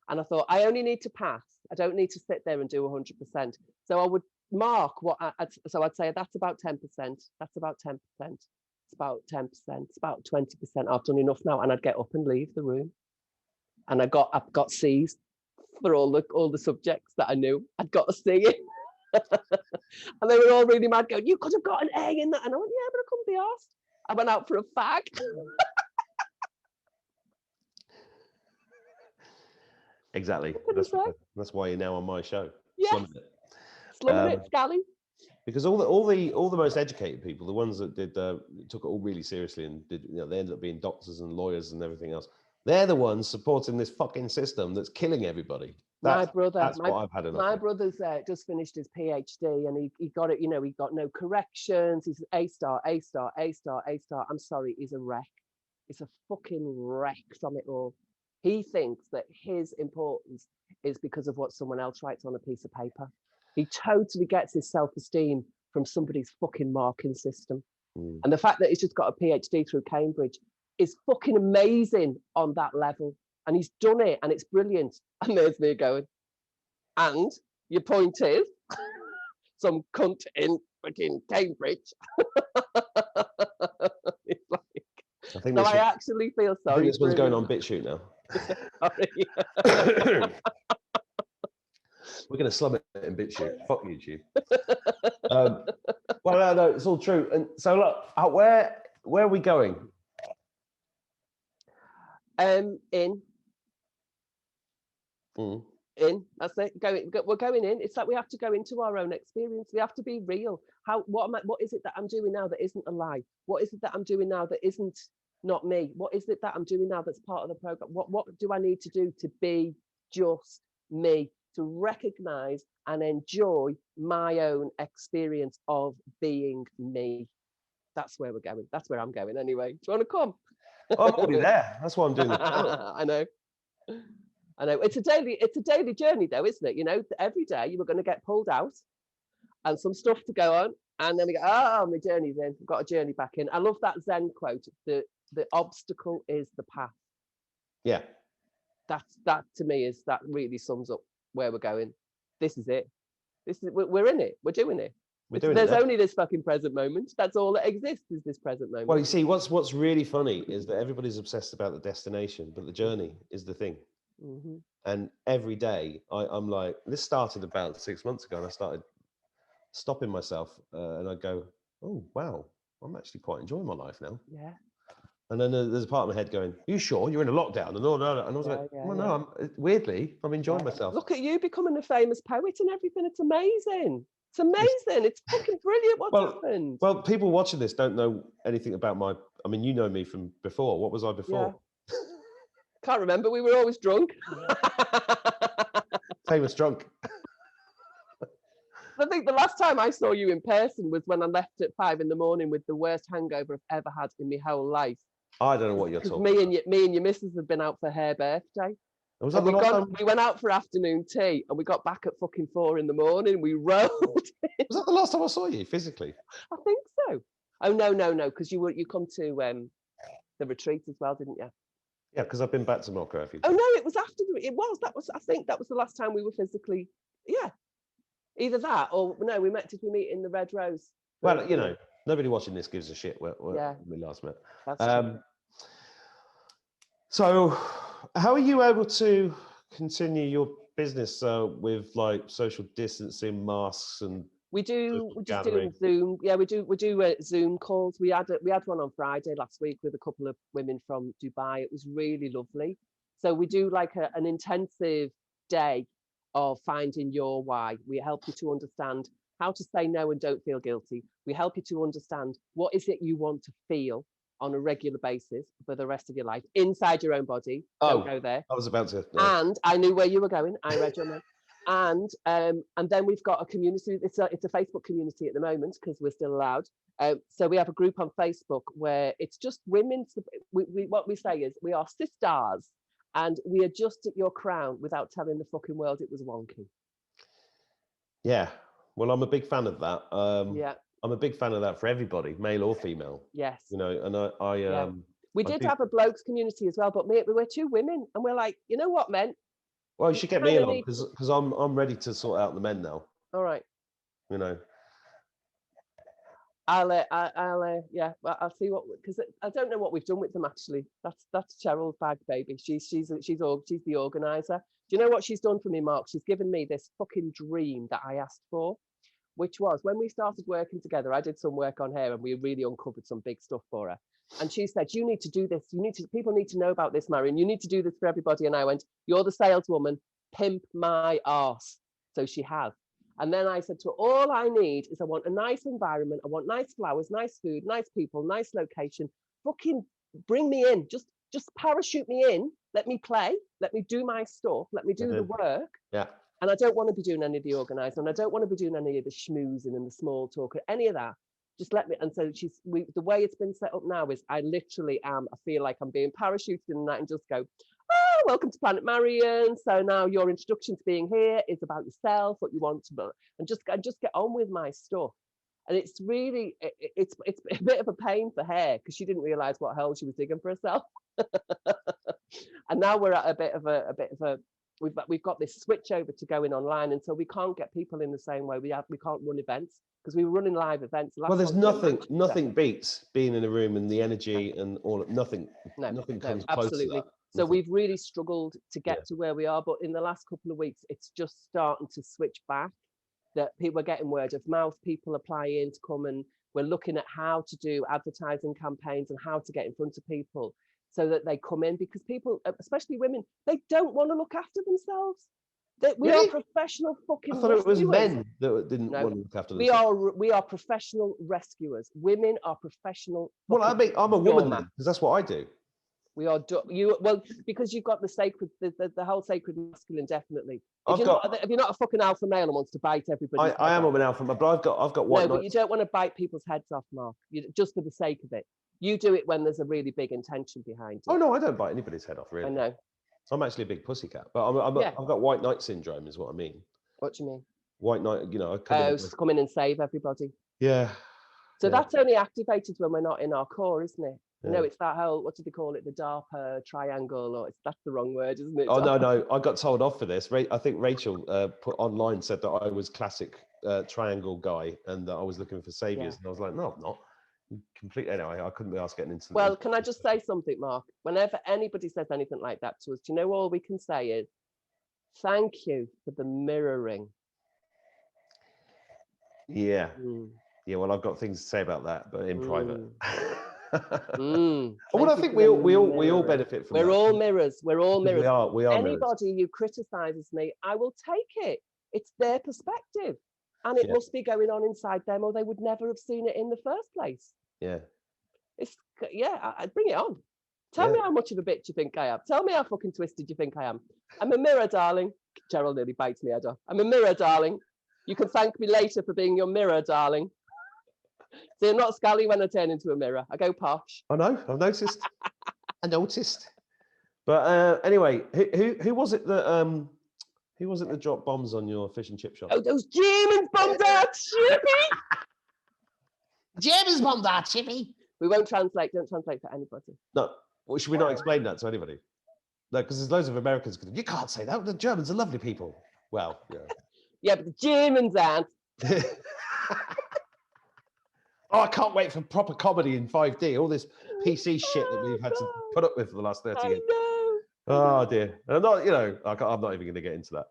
and I thought I only need to pass. I don't need to sit there and do 100%. So I would mark I'd say that's about 10%. That's about 10%. It's about 10%, it's about 20%. I've done enough now, and I'd get up and leave the room. And I've got C's for all the subjects that I knew. I'd got a C in. And they were all really mad, going, "You could have got an A in that." And I went, "Yeah, but I couldn't be asked. I went out for a fag." Exactly. That's why you're now on my show. Yes. Slumming it, Scally. Because all the most educated people, the ones that took it all really seriously and did, they ended up being doctors and lawyers and everything else. They're the ones supporting this fucking system that's killing everybody. That's what I've had enough. My brother's just finished his PhD and he got it. He got no corrections. He's A star, A star, A star, A star. I'm sorry, he's a wreck. He's a fucking wreck from it all. He thinks that his importance is because of what someone else writes on a piece of paper. He totally gets his self-esteem from somebody's fucking marking system. And the fact that he's just got a PhD through Cambridge is fucking amazing on that level. And he's done it and it's brilliant. And there's me going, and your point is, some cunt in fucking Cambridge. It's like, I actually feel sorry. I think this one's going on BitChute now. Sorry. We're going to slum it in BitChute. Fuck YouTube. Well, no, it's all true. And so, look, where are we going? In That's it. We're going in. It's like we have to go into our own experience. We have to be real. What is it that I'm doing now that isn't a lie? What is it that I'm doing now that isn't not me? What is it that I'm doing now that's part of the program? What do I need to do to be just me, to recognize and enjoy my own experience of being me? That's where we're going. That's where I'm going anyway. Do you want to come? I'm already there. That's why I'm doing the channel. I know. It's a daily journey though, isn't it? You know, every day you were going to get pulled out and some stuff to go on, and then we go, oh, my journey's in. We've got a journey back in. I love that Zen quote. The obstacle is the path. Yeah. That to me really sums up where we're going. This is it. We're in it. We're doing it. There's only this fucking present moment. That's all that exists, is this present moment. Well, you see, what's really funny is that everybody's obsessed about the destination, but the journey is the thing. Mm-hmm. And every day I'm like, this started about 6 months ago, and I started stopping myself, and I go, oh wow, I'm actually quite enjoying my life now. Yeah. And then there's a part of my head going, are you sure you're in a lockdown? And all that. And I was no, weirdly, I'm enjoying myself. Look at you becoming a famous poet and everything. It's amazing. It's amazing. It's fucking brilliant what's happened. Well, people watching this don't know anything about I mean, you know me from before. What was I before? Yeah. Can't remember. We were always drunk. Famous drunk. I think the last time I saw you in person was when I left at 5 a.m. with the worst hangover I've ever had in my whole life. I don't know what you're talking about. Me and your missus have been out for her birthday. Was that we went out for afternoon tea and we got back at fucking 4 a.m. We rode. Was that the last time I saw you physically? I think so. Oh no, because you come to the retreat as well, didn't you? Yeah, because I've been back to Mocha a few times. Oh no, it was after I think that was the last time we were physically. Yeah, either that or no, did we meet in the Red Rose? Well, you know, nobody watching this gives a shit where we last met. That's true. So, how are you able to continue your business with like social distancing, masks, and we're just doing Zoom. Yeah, we do Zoom calls. We had one on Friday last week with a couple of women from Dubai. It was really lovely. So we do like an intensive day of finding your why. We help you to understand how to say no and don't feel guilty. We help you to understand what is it you want to feel on a regular basis for the rest of your life inside your own body. Don't go there. I was about to. No. And I knew where you were going. I read your mind. And then we've got a community. It's a Facebook community at the moment because we're still allowed. So we have a group on Facebook where it's just women. What we say is we are sisters, and we adjust at your crown without telling the fucking world it was wonky. Yeah. Well, I'm a big fan of that. Yeah. I'm a big fan of that for everybody, male or female. Yes. You know, and we did have a blokes community as well, but we're two women, and we're like, you know what, men? Well, you should get me on because I'm ready to sort out the men now. All right. You know. I'll see what, because I don't know what we've done with them actually. That's Cheryl's bag, baby. She's the organizer. Do you know what she's done for me, Mark? She's given me this fucking dream that I asked for, which was when we started working together. I did some work on her and we really uncovered some big stuff for her. And she said, you need to do this. People need to know about this, Marion. You need to do this for everybody. And I went, you're the saleswoman, pimp my arse. So she has. And then I said to her, all I need is I want a nice environment. I want nice flowers, nice food, nice people, nice location. Fucking bring me in. Just parachute me in. Let me play. Let me do my stuff. Let me do the work. Yeah. And I don't want to be doing any of the organising. And I don't want to be doing any of the schmoozing and the small talk or any of that. Just let me. And so the way it's been set up now is I literally am. I feel like I'm being parachuted in that and just go, oh, welcome to Planet Marion. So now your introduction to being here is about yourself, what you want to, and just get on with my stuff. And it's really, it's a bit of a pain for her because she didn't realise what hole she was digging for herself. And now we're at a bit of a. We've got this switch over to going online, and so we can't get people in the same way. We can't run events because we were running live events. Well, there's nothing beats being in a room and the energy and all. Nothing comes close to that. So we've really struggled to get to where we are, but in the last couple of weeks, it's just starting to switch back. That people are getting word of mouth. People applying to come, and we're looking at how to do advertising campaigns and how to get in front of people, so that they come in, because people, especially women, they don't want to look after themselves. We Really? are professional fucking I thought it was rescuers. men that didn't No, want to look after we themselves. are professional rescuers. Women are professional. Well, I fucking mean, I'm a woman doormat. then, because that's what I do. We are because you've got the sacred, the whole sacred masculine, definitely. If I've you're got. not, if you're not a fucking alpha male and wants to bite everybody, I am an alpha, but I've got white no, but you knights. don't want to bite people's heads off, Mark. Just for the sake of it. You do it when there's a really big intention behind it. Oh no, I don't bite anybody's head off, really. I know. I'm actually a big pussycat, but Yeah. I've got white knight syndrome, is what I mean. What do you mean? White knight, I Come in and save everybody. Yeah. So yeah. that's only activated when we're not in our core, isn't it? Yeah. No, it's that whole, what do they call it? The DARPA triangle, or that's the wrong word, isn't it? Oh no, I got told off for this. I think Rachel put online said that I was classic triangle guy and that I was looking for saviors, and I was like, no, I'm not. Completely. Anyway, I couldn't be asked getting into. Well, can I just say something, Mark? Whenever anybody says anything like that to us, do you know all we can say is, thank you for the mirroring. Yeah. Yeah, well, I've got things to say about that, but in private. Well, I think we all benefit from. We're all mirrors. We're all mirrors. We are. Anybody who criticizes me, I will take it. It's their perspective, and it must be going on inside them, or they would never have seen it in the first place. Yeah. I'd bring it on. Tell me how much of a bitch you think I am. Tell me how fucking twisted you think I am. I'm a mirror, darling. Gerald nearly bites me head off. I'm a mirror, darling. You can thank me later for being your mirror, darling. So I'm not scally when I turn into a mirror. I go posh. I know. I've noticed. I noticed. But anyway, who was it that dropped bombs on your fish and chip shop? Oh, those Germans bombed our chippy. Germans bombed our chippy. We won't translate. Don't translate for anybody. No. Well, should we not explain that to anybody? No, because there's loads of Americans. You can't say that. The Germans are lovely people. Well, yeah. Yeah, but the Germans aren't. Oh, I can't wait for proper comedy in 5D. All this PC shit that we've had to put up with for the last 30 years. know. Oh dear. And I'm not, I'm not even going to get into that.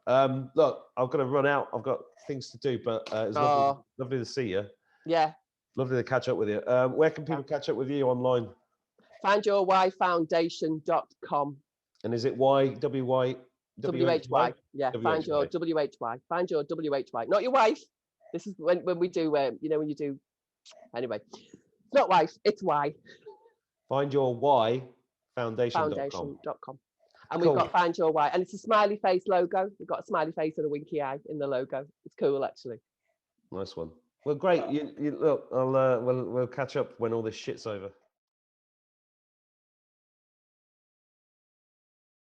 Look, I've got to run out. I've got things to do, but it's lovely to see you. Yeah. Lovely to catch up with you. Where can people catch up with you online? FindYourWhyFoundation.com. And is it YWY? WHY. Yeah, find your WHY. Find your WHY. Not your wife. This is when we do, when you do. Anyway, it's not wife, it's Y. Find your Y foundation.com. And we've got Find Your Why. And it's a smiley face logo. We've got a smiley face and a winky eye in the logo. It's cool, actually. Nice one. Well, great. You look. We'll catch up when all this shit's over.